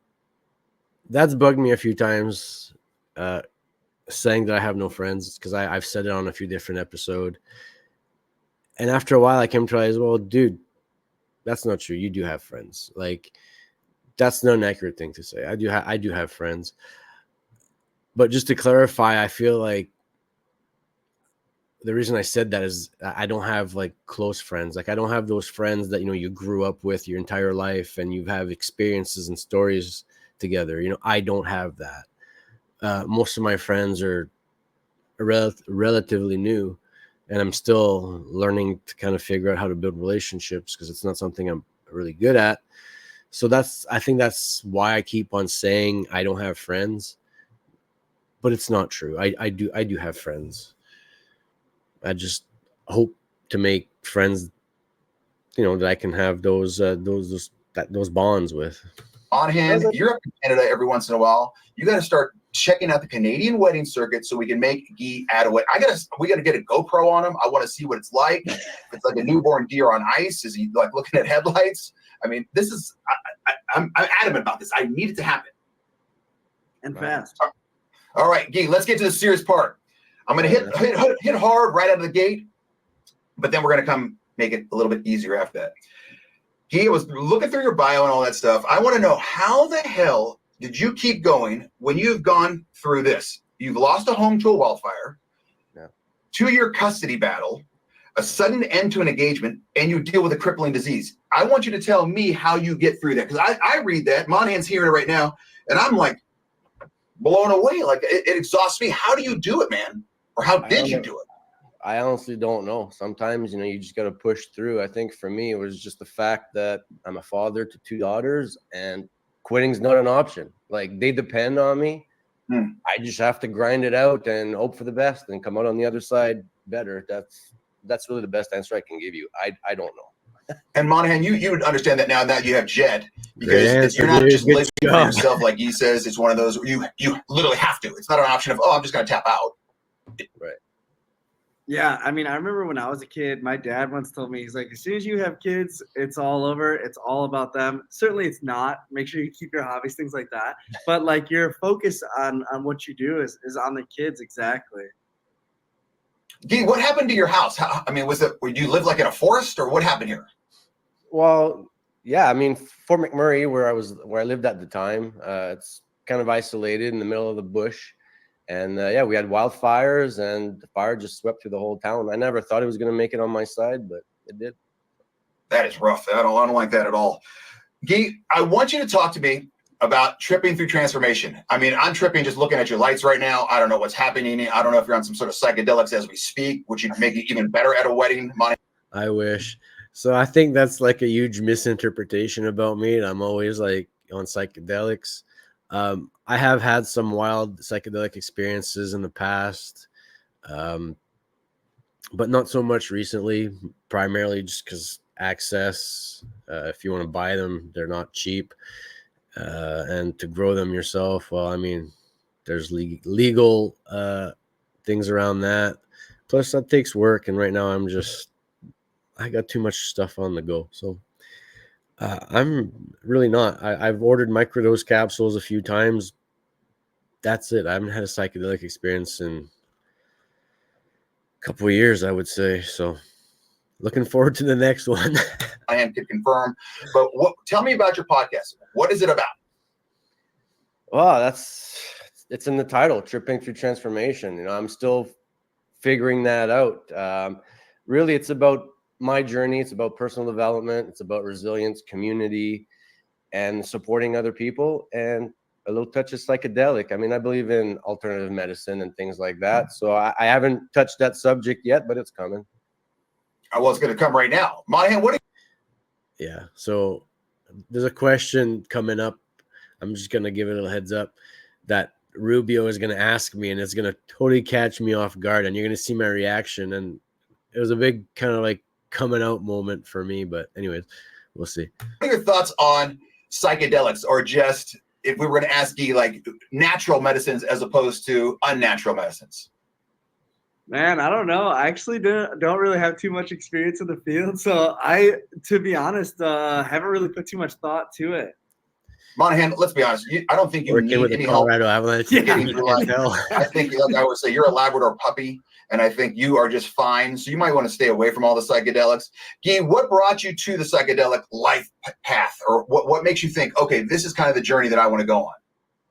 that's bugged me a few times, saying that I have no friends, because I've said it on a few different episodes. And after a while, I came to realize, well, dude, that's not true. You do have friends. Like, that's not an accurate thing to say. I do have friends. But just to clarify, I feel like the reason I said that is I don't have like close friends. Like I don't have those friends that, you grew up with your entire life and you have experiences and stories together. I don't have that. Most of my friends are relatively new, and I'm still learning to kind of figure out how to build relationships, because it's not something I'm really good at. So I think that's why I keep on saying I don't have friends, but it's not true. I do have friends. I just hope to make friends, that I can have those bonds with. On hand, you're up in Canada every once in a while. You got to start checking out the Canadian wedding circuit so we can make Guy add a wedding. We got to get a GoPro on him. I want to see what it's like. It's like a newborn deer on ice. Is he like looking at headlights? I mean, I'm adamant about this. I need it to happen. And fast. All right, Guy, let's get to the serious part. I'm going to hit hard right out of the gate, but then we're going to come make it a little bit easier after that. Guy, I was looking through your bio and all that stuff. I want to know, how the hell did you keep going when you've gone through this? You've lost a home to a wildfire, 2-year custody battle, a sudden end to an engagement, and you deal with a crippling disease. I want you to tell me how you get through that, because I read that. Monahan's hearing it right now, and I'm like blown away. Like it exhausts me. How do you do it, man? Or how did you do it? I honestly don't know. Sometimes, you just got to push through. I think for me, it was just the fact that I'm a father to 2 daughters, and quitting's not an option. Like, they depend on me. I just have to grind it out and hope for the best and come out on the other side better. That's really the best answer I can give you. I don't know. And Monahan, you would understand that now that you have Jed, because you're not just living for yourself, like he says. It's one of those you literally have to. It's not an option of, I'm just going to tap out. Right. Yeah, I mean, I remember when I was a kid, my dad once told me, he's like, as soon as you have kids, it's all over. It's all about them. Certainly it's not. Make sure you keep your hobbies, things like that. But like, your focus on what you do is on the kids. Exactly. Guy, what happened to your house? Would you live like in a forest, or what happened here? Well, yeah, I mean, Fort McMurray, where I lived at the time, it's kind of isolated in the middle of the bush. And we had wildfires, and the fire just swept through the whole town. I never thought it was going to make it on my side, but it did. That is rough. I don't like that at all. Guy, I want you to talk to me about tripping through transformation. I mean, I'm tripping just looking at your lights right now. I don't know what's happening. I don't know if you're on some sort of psychedelics as we speak, which would make it even better at a wedding. I wish. So I think that's like a huge misinterpretation about me. And I'm always like on psychedelics. I have had some wild psychedelic experiences in the past, but not so much recently, primarily just because access, if you want to buy them, they're not cheap. And to grow them yourself, well, I mean, there's legal things around that. Plus, that takes work. And right now, I got too much stuff on the go. So I'm really not. I've ordered microdose capsules a few times. That's it. I haven't had a psychedelic experience in a couple of years, I would say. So looking forward to the next one. I am to confirm. But tell me about your podcast. What is it about? Well, it's in the title, Tripping Through Transformation. You know, I'm still figuring that out. Really, it's about my journey. It's about personal development. It's about resilience, community, and supporting other people, and a little touch of psychedelic. I mean, I believe in alternative medicine and things like that. So I haven't touched that subject yet, but it's coming. Well, it's going to come right now. Monahan, Yeah. So there's a question coming up. I'm just going to give it a heads up that Rubio is going to ask me, and it's going to totally catch me off guard, and you're going to see my reaction. And it was a big kind of like coming out moment for me. But anyways, we'll see. What are your thoughts on psychedelics, or just if we were going to ask you, like natural medicines as opposed to unnatural medicines? Man, I don't know. I actually don't really have too much experience in the field. So to be honest, haven't really put too much thought to it. Monahan, let's be honest. I don't think you Working need with any the Colorado Avalanche. Yeah. I think, like I would say, you're a Labrador puppy, and I think you are just fine. So you might want to stay away from all the psychedelics. Guy, what brought you to the psychedelic life path, or what makes you think, okay, this is kind of the journey that I want to go on?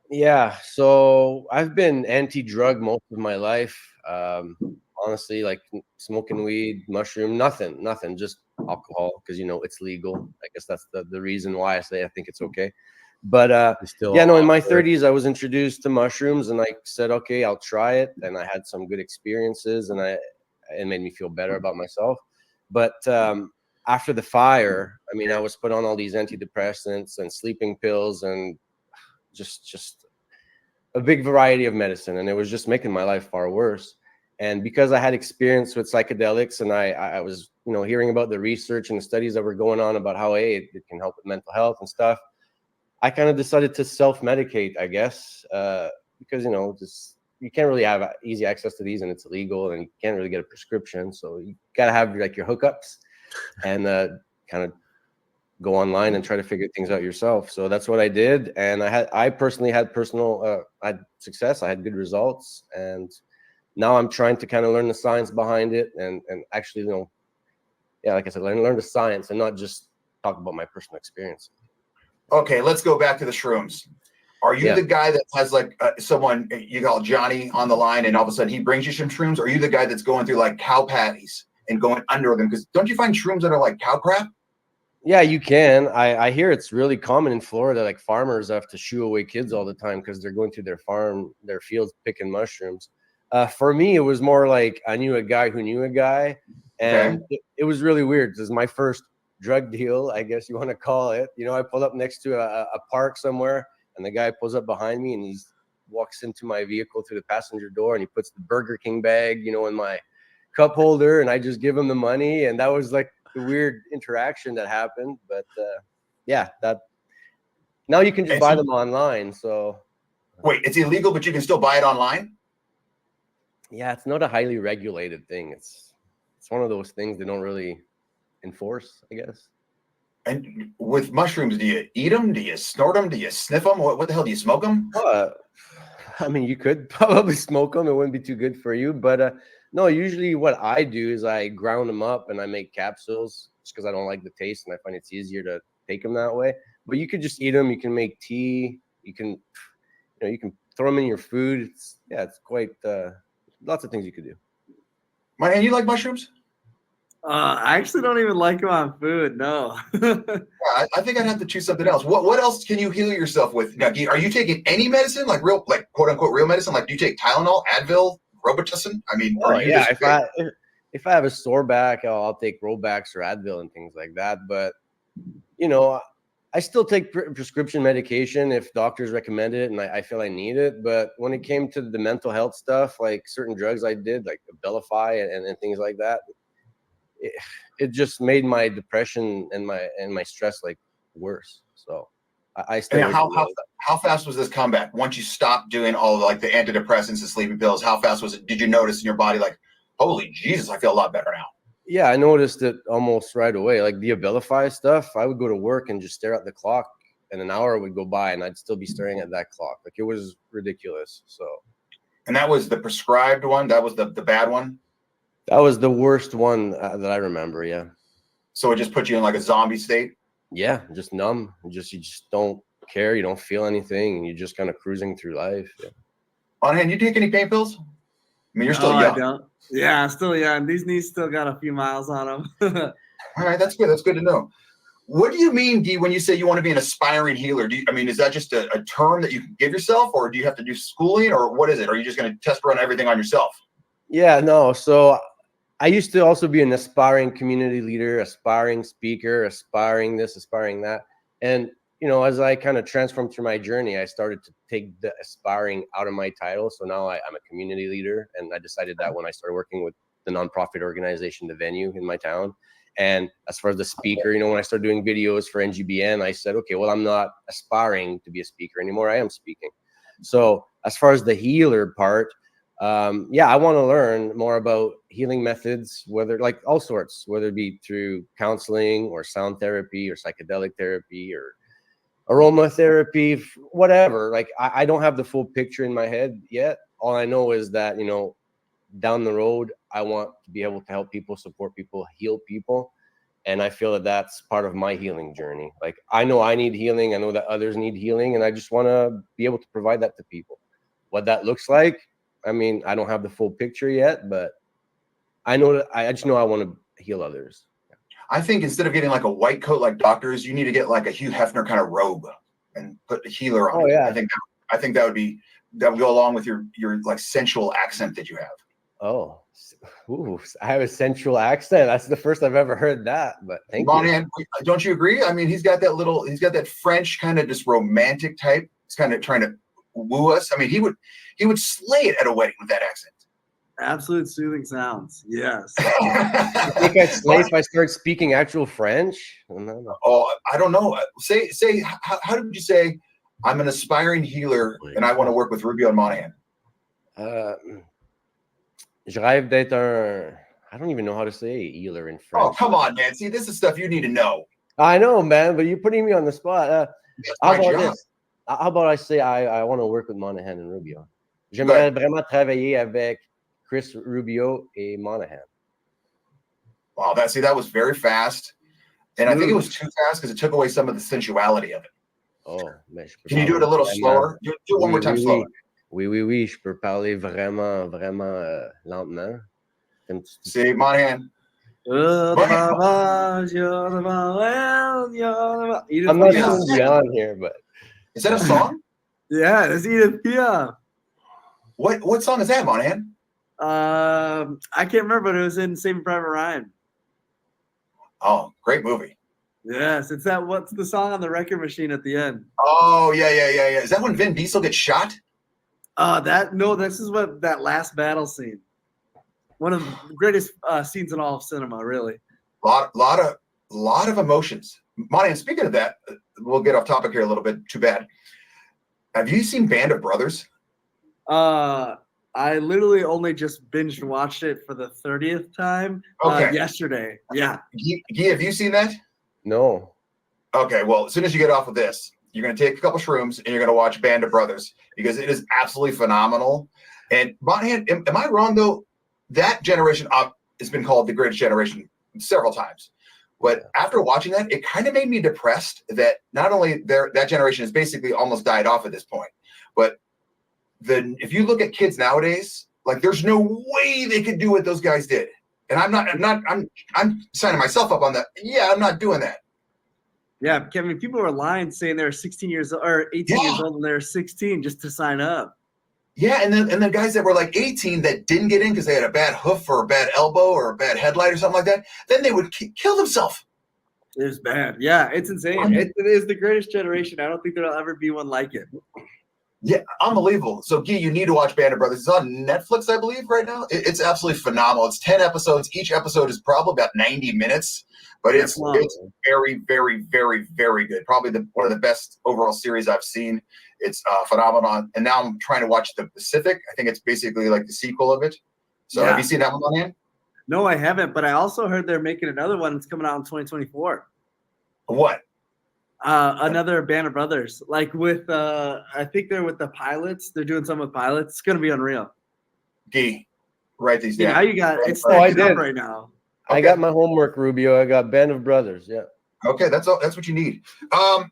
Yeah, so I've been anti-drug most of my life. Honestly, like smoking weed, mushroom, nothing, just alcohol, because you know it's legal. I guess that's the reason why I say I think it's okay. But yeah, no, in my 30s, I was introduced to mushrooms, and I said, okay, I'll try it, and I had some good experiences, and it made me feel better about myself. But after the fire, I mean, I was put on all these antidepressants and sleeping pills, and just a big variety of medicine, and it was just making my life far worse. And because I had experience with psychedelics, and I was, you know, hearing about the research and the studies that were going on about how it can help with mental health and stuff, I kind of decided to self-medicate, I guess, because, you know, you can't really have easy access to these, and it's illegal, and you can't really get a prescription. So you got to have like your hookups and kind of go online and try to figure things out yourself. So that's what I did. And I personally had I had success. I had good results. And now I'm trying to kind of learn the science behind it, and actually, you know, yeah, like I said, learn the science and not just talk about my personal experience. Okay, let's go back to the shrooms. Are you the guy that has like someone you call Johnny on the line, and all of a sudden he brings you some shrooms? Or are you the guy that's going through like cow patties and going under them? Because don't you find shrooms that are like cow crap? Yeah, you can. I hear it's really common in Florida. Like farmers have to shoo away kids all the time because they're going through their fields picking mushrooms. For me, it was more like I knew a guy who knew a guy, and it was really weird. This is my first drug deal, I guess you want to call it. You know, I pulled up next to a park somewhere, and the guy pulls up behind me, and he walks into my vehicle through the passenger door, and he puts the Burger King bag, you know, in my cup holder, and I just give him the money, and that was like the weird interaction that happened. But yeah, that now you can just buy them online. So wait, it's illegal, but you can still buy it online? Yeah, it's not a highly regulated thing. It's one of those things they don't really enforce, I guess. And with mushrooms, do you eat them? Do you snort them? Do you sniff them? What the hell, do you smoke them? I mean, you could probably smoke them. It wouldn't be too good for you. But no, usually what I do is I ground them up and I make capsules just because I don't like the taste and I find it's easier to take them that way. But you could just eat them. You can make tea. You can throw them in your food. It's quite lots of things you could do. Man, you like mushrooms? I actually don't even like them on food. No. Yeah, I think I'd have to choose something else. What else can you heal yourself with? Now, are you taking any medicine, like real, like quote unquote real medicine? Like, do you take Tylenol, Advil, Robitussin? I mean, Oh or you yeah, just if I have a sore back, I'll take Robax or Advil and things like that. But you know, I still take prescription medication if doctors recommend it and I feel I need it. But when it came to the mental health stuff, like certain drugs I did, like Abilify and things like that, it just made my depression and my stress like worse. So I stay And away from those. how fast was this comeback? Once you stopped doing all of, like the antidepressants and sleeping pills, how fast was it? Did you notice in your body like, holy Jesus, I feel a lot better now? Yeah, I noticed it almost right away. Like the Abilify stuff, I would go to work and just stare at the clock, and an hour would go by, and I'd still be staring at that clock. Like it was ridiculous. So, And that was the prescribed one. That was the bad one. that was the worst one that I remember. Yeah, So it just put you in like a zombie state. yeah, just numb. You just don't care. You don't feel anything, and you're just kind of cruising through life. Yeah. On hand, you take any pain pills? I mean, you're still No, young. I don't. Yeah, I'm still young. These knees still got a few miles on them. All right, that's good. That's good to know. What do you mean, Guy, when you say you want to be an aspiring healer? I mean, is that just a term that you can give yourself, or do you have to do schooling, or what is it? Or are you just going to test run everything on yourself? Yeah, no. So I used to also be an aspiring community leader, aspiring speaker, aspiring this, aspiring that. And, you know, as I kind of transformed through my journey, I started to take the aspiring out of my title. So now I'm a community leader. And I decided that when I started working with the nonprofit organization, The Venue in my town. And as far as the speaker, you know, when I started doing videos for NGBN, I said, okay, well, I'm not aspiring to be a speaker anymore. I am speaking. So as far as the healer part, yeah, I want to learn more about healing methods, whether like all sorts, whether it be through counseling or sound therapy or psychedelic therapy or aromatherapy, whatever. Like I don't have the full picture in my head yet. All I know is that, you know, down the road, I want to be able to help people, support people, heal people. And I feel that that's part of my healing journey. Like I know I need healing. I know that others need healing. And I just want to be able to provide that to people. What that looks like, I mean, I don't have the full picture yet, but I know that I just know I want to heal others. I think instead of getting like a white coat like doctors, you need to get like a Hugh Hefner kind of robe and put the healer on. Oh yeah. I think that would go along with your like sensual accent that you have. Oh, ooh, I have a sensual accent. That's the first I've ever heard that. But thank you. Monahan, don't you agree? I mean, he's got that French kind of just romantic type. He's kind of trying to woo us. I mean, he would slay it at a wedding with that accent. Absolute soothing sounds. Yes. I think I'd slay if I start speaking actual French. Oh, I don't know. Say how did you say? I'm an aspiring healer and I want to work with Rubio and Monahan. Je rêve d'être un. I don't even know how to say healer in French. Oh, come on, man. See, this is stuff you need to know. I know, man, but you're putting me on the spot. How about job. this? How about I say I want to work with Monahan and Rubio? J'aimerais vraiment travailler avec Chris Rubio et Monahan. Wow, that was very fast. And I think it was too fast because it took away some of the sensuality of it. Oh, can you do it a little slower? Do it one more time slower. Oui, je peux parler vraiment lentement. See, Monahan. I'm not sure beyond here, but is that a song? Yeah, it's Edith Piaf. What song is that, Monahan? I can't remember, but it was in Saving Private Ryan. Oh, great movie. Yes, it's that. What's the song on the record machine at the end? Oh, yeah. Is that when Vin Diesel gets shot? This is what that last battle scene. One of the greatest scenes in all of cinema, really. Lot of emotions. Monahan, speaking of that, we'll get off topic here a little bit. Too bad. Have you seen Band of Brothers? I literally only just binged watched it for the 30th time yesterday. Yeah. Guy, have you seen that? No. Okay, well, as soon as you get off of this, you're going to take a couple shrooms and you're going to watch Band of Brothers because it is absolutely phenomenal. And Monahan, am I wrong though? That generation has been called the greatest generation several times. But after watching that, it kind of made me depressed that not only that generation has basically almost died off at this point, but if you look at kids nowadays, like there's no way they could do what those guys did. And I'm signing myself up on that. Yeah, I'm not doing that. Yeah, Kevin, people were lying saying they were 16 years old or 18 years old and they were 16 just to sign up. Yeah, and then guys that were like 18 that didn't get in because they had a bad hoof or a bad elbow or a bad headlight or something like that, then they would kill themselves. It was bad. Yeah, it's insane. It is the greatest generation. I don't think there'll ever be one like it. Yeah, unbelievable. So, Guy, you need to watch Band of Brothers. It's on Netflix, I believe, right now. It's absolutely phenomenal. It's 10 episodes. Each episode is probably about 90 minutes, but it's very, very, very, very good. Probably one of the best overall series I've seen. It's phenomenal. And now I'm trying to watch The Pacific. I think it's basically like the sequel of it. So have you seen that one, man? No, I haven't, but I also heard they're making another one that's coming out in 2024. What? Another Band of Brothers, like with I think they're with the pilots. They're doing something with pilots. It's gonna be unreal. Guy, write these down. Yeah, you got it's I stacking up right now. Okay. I got my homework, Rubio. I got Band of Brothers. Yeah. Okay, that's what you need. Guy,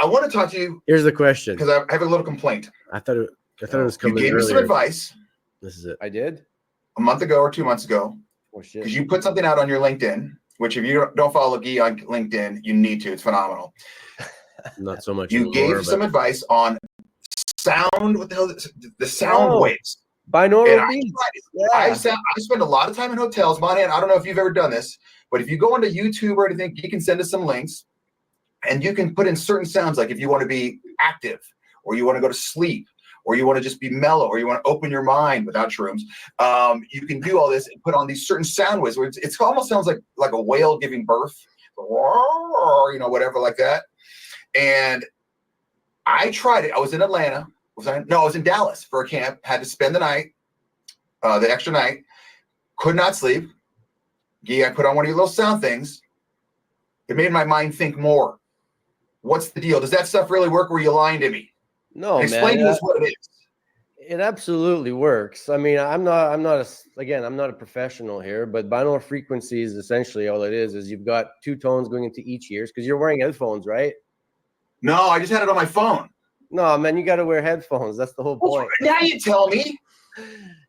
I want to talk to you. Here's the question. Because I have a little complaint. I thought it was coming. You gave me some advice. This is it. I did? A month ago or 2 months ago. Oh shit. Because you put something out on your LinkedIn, which if you don't follow Guy on LinkedIn, you need to. It's phenomenal. Not so much. You gave some advice on sound. What the hell? The sound waves. Binaural beats. I spend a lot of time in hotels. Monahan, I don't know if you've ever done this, but if you go onto YouTube or anything, you can send us some links, and you can put in certain sounds, like if you want to be active, or you want to go to sleep, or you want to just be mellow, or you want to open your mind without shrooms. You can do all this and put on these certain sound waves where it almost sounds like a whale giving birth, or whatever like that. And I tried it. I was in Atlanta. I was in Dallas for a camp. Had to spend the night, the extra night. Could not sleep. Guy, I put on one of your little sound things. It made my mind think more. What's the deal? Does that stuff really work, or are you lying to me? No, Explain to us what it is. It absolutely works. I mean, I'm not a professional here, but binaural frequencies, essentially all it is you've got two tones going into each ear, because you're wearing headphones, right? No, I just had it on my phone. No, man, you got to wear headphones. That's the whole point. Now you tell me.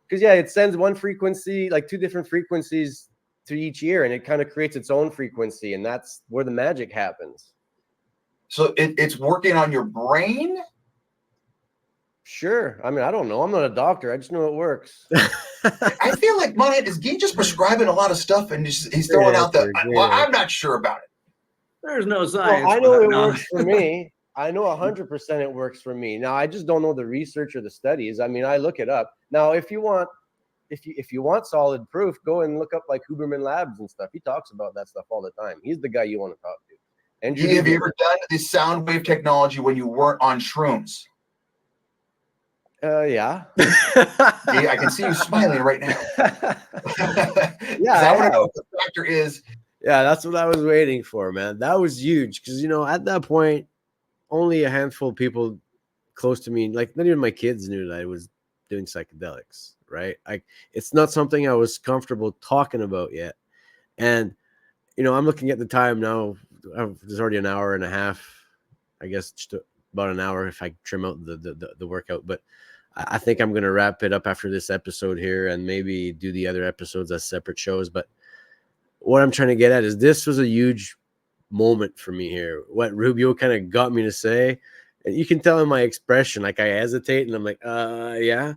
Because it sends one frequency, like two different frequencies to each ear, and it kind of creates its own frequency, and that's where the magic happens. So it's working on your brain? Sure. I mean, I don't know. I'm not a doctor. I just know it works. I feel like is Guy just prescribing a lot of stuff and he's throwing out I'm not sure about it. There's no science. Well, I know it works for me. I know 100% it works for me. Now, I just don't know the research or the studies. I mean, I look it up. Now, if you want solid proof, go and look up like Huberman Labs and stuff. He talks about that stuff all the time. He's the guy you want to talk to. And have you ever done this sound wave technology when you weren't on shrooms? Yeah. I can see you smiling right now. Yeah, I want to know what the factor is. Yeah, that's what I was waiting for, man. That was huge because at that point, only a handful of people close to me, like not even my kids, knew that I was doing psychedelics. Right? It's not something I was comfortable talking about yet. And I'm looking at the time now. There's already an hour and a half, I guess, just about an hour if I trim out the workout. But I think I'm going to wrap it up after this episode here and maybe do the other episodes as separate shows. But what I'm trying to get at is this was a huge moment for me here. What Rubio kind of got me to say, and you can tell in my expression, like I hesitate and I'm like, yeah.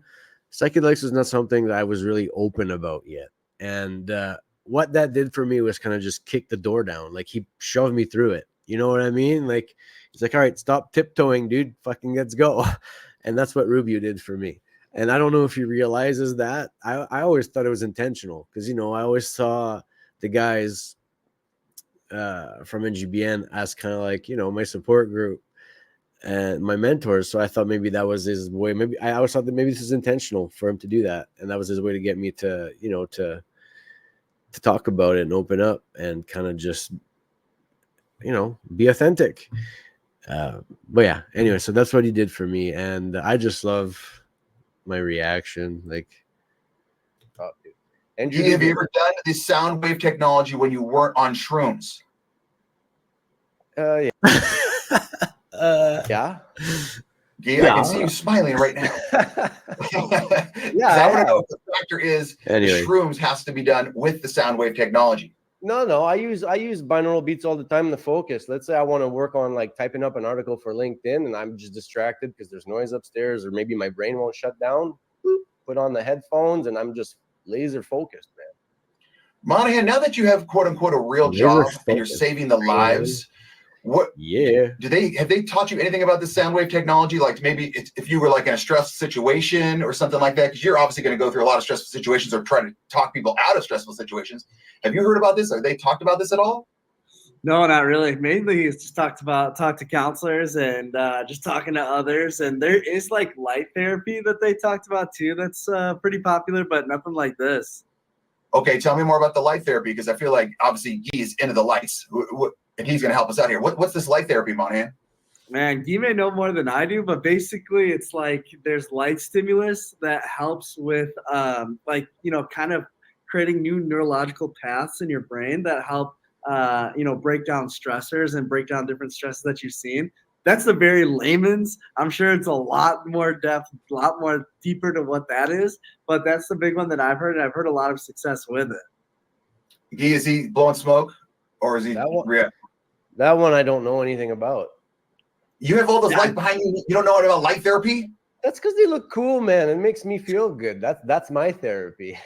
Psychedelics was not something that I was really open about yet. And what that did for me was kind of just kick the door down. Like he shoved me through it. You know what I mean? Like he's like, all right, stop tiptoeing, dude. Fucking let's go. And that's what Rubio did for me. And I don't know if he realizes that. I always thought it was intentional because, I always saw the guys from NGBN as kind of like, my support group and my mentors. So I thought maybe that was his way. Maybe I always thought that maybe this is intentional for him to do that. And that was his way to get me to, to talk about it and open up and kind of just, be authentic. But yeah, anyway, so that's what he did for me. And I just love my reaction. Like, and have you ever done this sound wave technology when you weren't on shrooms? Yeah. Yeah. Yeah, I can see you smiling right now. Yeah, I I want to know have. if the factor is Anyway. the shrooms has to be done with the sound wave technology. No, I use binaural beats all the time in the focus. Let's say I want to work on like typing up an article for LinkedIn and I'm just distracted because there's noise upstairs or maybe my brain won't shut down. Boop, put on the headphones and I'm just laser focused, man. Monahan, now that you have quote unquote a real Laser job and you're focused. saving the lives, what have they taught you anything about the sound wave technology? Like maybe if you were like in a stressful situation or something like that, because you're obviously going to go through a lot of stressful situations or try to talk people out of stressful situations. Have you heard about this? Have they talked about this at all? No, not really. Mainly it's just talk to counselors and just talking to others. And there is like light therapy that they talked about too. That's pretty popular, but nothing like this. Okay, tell me more about the light therapy, because I feel like obviously Guy is into the lights, and he's going to help us out here. What's this light therapy, Monahan? Man, Guy may know more than I do, but basically it's like there's light stimulus that helps with kind of creating new neurological paths in your brain that help break down stressors and break down different stresses that you've seen. That's the very layman's. I'm sure it's a lot more depth, a lot more deeper to what that is, but that's the big one that I've heard, and I've heard a lot of success with it. Guy, is he blowing smoke, or is he? That one I don't know anything about. You have all those light behind you. You don't know about light therapy? That's because they look cool, man. It makes me feel good. That's my therapy.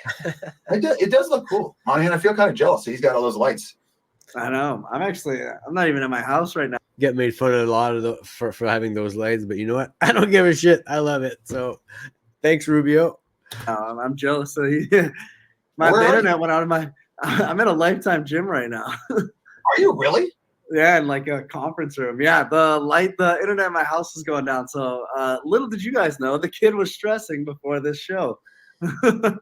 It does look cool, Monahan. I feel kind of jealous. He's got all those lights. I know. I'm not even in my house right now. Get made fun of a lot of for having those lights, but you know what? I don't give a shit. I love it. So, thanks, Rubio. I'm jealous. So my internet went out of my. I'm in a Lifetime gym right now. Are you really? Yeah, in like a conference room. Yeah, the internet in my house is going down. So little did you guys know, the kid was stressing before this show. Well,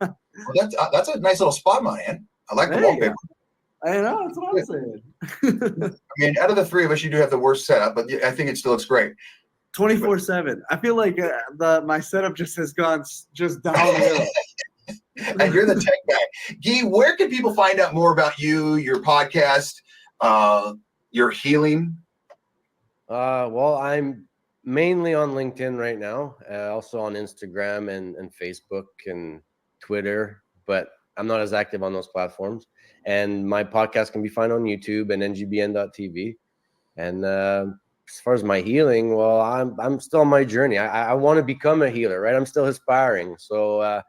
that's a nice little spot, man. I like the wallpaper. I know, that's what I'm saying. I mean, out of the three of us, you do have the worst setup, but I think it still looks great. 24/7. I feel like my setup just has gone just downhill. And you're the tech guy. Guy, where can people find out more about you, your podcast, your healing? Well, I'm mainly on LinkedIn right now, also on Instagram and Facebook and Twitter, but I'm not as active on those platforms. And my podcast can be found on YouTube and NGBN.tv. And as far as my healing, well, I'm still on my journey. I want to become a healer, right? I'm still aspiring. So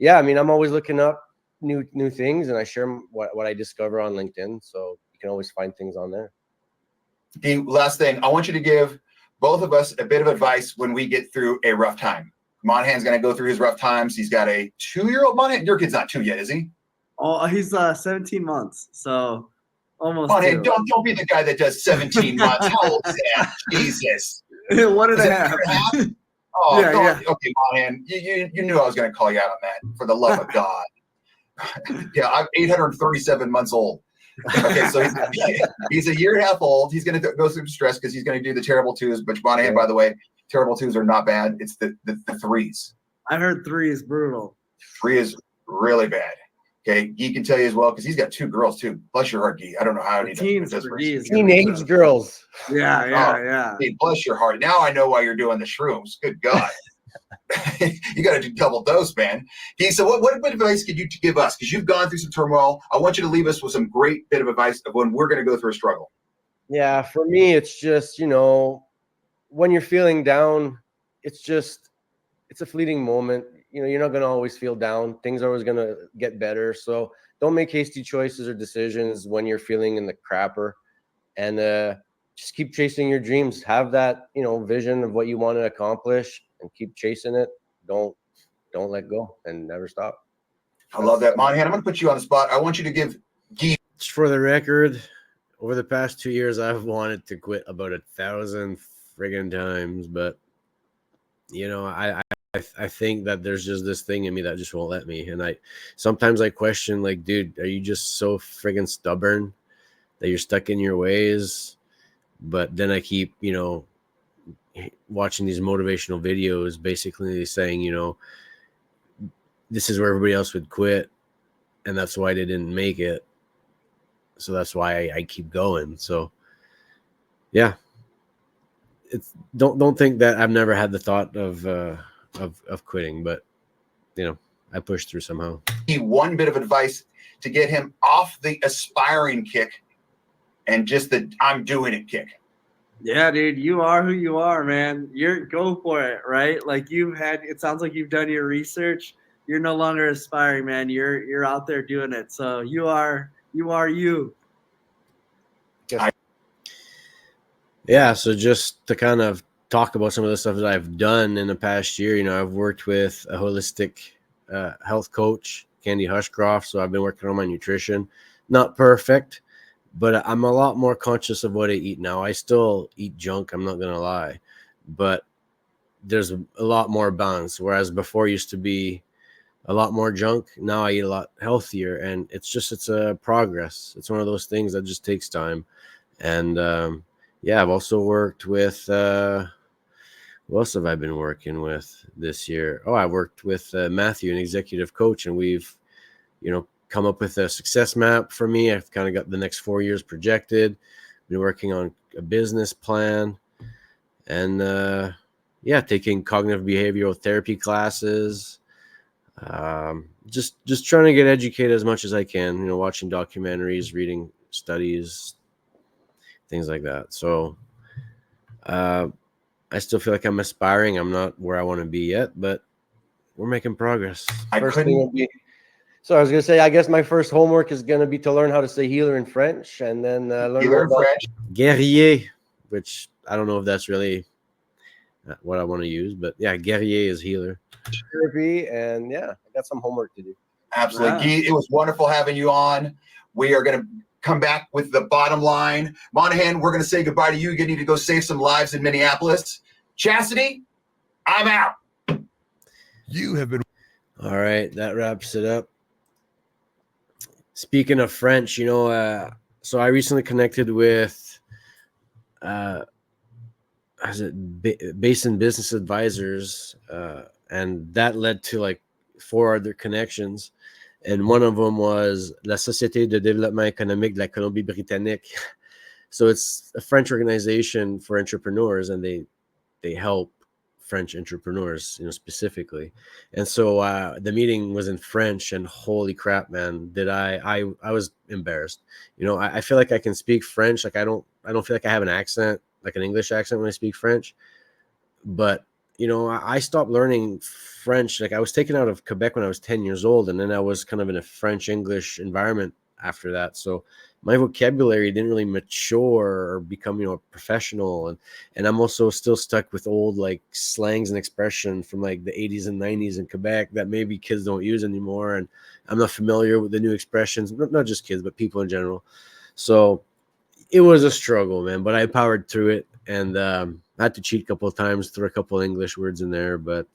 yeah, I mean, I'm always looking up new things, and I share what I discover on LinkedIn. So you can always find things on there. The last thing, I want you to give both of us a bit of advice when we get through a rough time. Monahan's going to go through his rough times. He's got a 2-year-old. Monahan, your kid's not 2 yet, is he? Oh, he's 17 months, so almost. Monahan, don't be the guy that does 17 months. How old is that? Jesus. 1.5. Oh, yeah. Okay, Monahan, you knew I was going to call you out on that. For the love of God. Yeah, I'm 837 months old. Okay, so he's a year and a half old. He's going to go through stress because he's going to do the terrible twos. But Monahan, by the way, terrible twos are not bad. It's the threes. I heard 3 is brutal. 3 is really bad. Okay, Guy can tell you as well because he's got 2 girls too. Bless your heart, Guy. I don't know how he does this. Teenage girls. Yeah. Hey, bless your heart. Now I know why you're doing the shrooms. Good God. You got to do double dose, man. Okay, so what advice could you give us? Because you've gone through some turmoil. I want you to leave us with some great bit of advice of when we're going to go through a struggle. Yeah, for me, it's just, when you're feeling down, it's a fleeting moment. You're not going to always feel down. Things are always going to get better. So don't make hasty choices or decisions when you're feeling in the crapper, and just keep chasing your dreams. Have that, vision of what you want to accomplish and keep chasing it. Don't let go and never stop. I love that. Monahan, I'm going to put you on the spot. I want you to give Guy. For the record, over the past 2 years, I've wanted to quit about 1,000 friggin' times, but I think that there's just this thing in me that just won't let me. And sometimes I question, like, dude, are you just so friggin' stubborn that you're stuck in your ways? But then I keep, watching these motivational videos, basically saying, this is where everybody else would quit, and that's why they didn't make it. So that's why I keep going. So, yeah, it's don't think that I've never had the thought of quitting, but you know, I pushed through somehow. One bit of advice to get him off the aspiring kick and just the I'm doing it kick. Yeah, dude, you are who you are, man. You're go for it, right? Like it sounds like you've done your research. You're no longer aspiring, man. You're out there doing it. So you are you. Yeah, so just to kind of talk about some of the stuff that I've done in the past year, you know, I've worked with a holistic health coach, Candy Hushcroft. So I've been working on my nutrition. Not perfect, but I'm a lot more conscious of what I eat now. I still eat junk, I'm not going to lie, but there's a lot more balance. Whereas before used to be a lot more junk. Now I eat a lot healthier, and it's a progress. It's one of those things that just takes time. And yeah, I've also worked with who else have I been working with this year? Oh, I worked with Matthew, an executive coach, and we've, you know, come up with a success map for me. I've kind of got the next 4 years projected. Been working on a business plan, and yeah, taking cognitive behavioral therapy classes. Just trying to get educated as much as I can. You know, watching documentaries, reading studies, things like that. So I still feel like I'm aspiring. I'm not where I want to be yet, but we're making progress. So I was going to say, I guess my first homework is going to be to learn how to say healer in French, and then learn Healer in French. guerrier, which I don't know if that's really what I want to use, but yeah, guerrier is healer. Therapy, and yeah, I got some homework to do. Absolutely. Wow. Guy, it was wonderful having you on. We are going to come back with the bottom line. Monahan, we're going to say goodbye to you. You need to go save some lives in Minneapolis. Chastity, I'm out. You have been. All right, that wraps it up. Speaking of French, you know, so I recently connected with Basin Business Advisors, and that led to like 4 other connections. And one of them was La Société de Développement Économique de la Colombie-Britannique. So it's a French organization for entrepreneurs, and they help French entrepreneurs, you know, specifically. And so the meeting was in French, and holy crap, man, did I was embarrassed. You know, I feel like I can speak French. Like I don't feel like I have an accent, like an English accent when I speak French. But you know, I stopped learning French. Like I was taken out of Quebec when I was 10 years old, and then I was kind of in a French English environment after that. So my vocabulary didn't really mature or become, you know, professional. And I'm also still stuck with old like slangs and expression from like the 80s and 90s in Quebec that maybe kids don't use anymore. And I'm not familiar with the new expressions, not just kids, but people in general. So it was a struggle, man, but I powered through it. And I had to cheat a couple of times, throw a couple of English words in there. But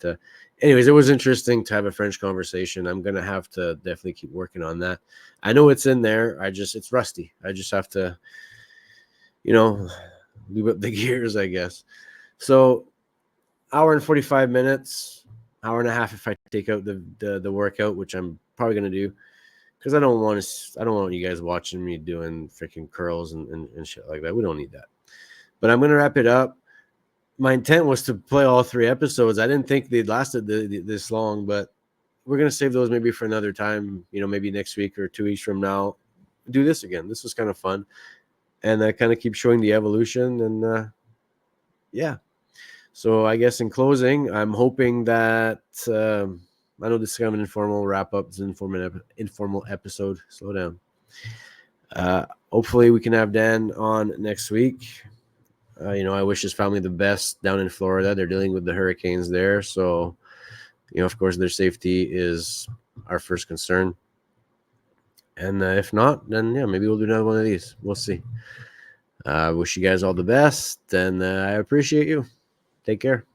anyways, it was interesting to have a French conversation. I'm going to have to definitely keep working on that. I know it's in there. It's rusty. I just have to, you know, leave up the gears, I guess. So hour and 45 minutes, hour and a half if I take out the workout, which I'm probably going to do. Because I don't want you guys watching me doing freaking curls and shit like that. We don't need that. But I'm going to wrap it up. My intent was to play all 3 episodes. I didn't think they'd lasted this long, but we're going to save those maybe for another time, you know, maybe next week or 2 weeks from now. Do this again. This was kind of fun. And I kind of keep showing the evolution. And yeah. So I guess in closing, I'm hoping that I know this is kind of an informal wrap-up. It's an informal episode. Slow down. Hopefully we can have Dan on next week. You know, I wish his family the best down in Florida. They're dealing with the hurricanes there. So, you know, of course, their safety is our first concern. And if not, then, yeah, maybe we'll do another one of these. We'll see. I wish you guys all the best, and I appreciate you. Take care.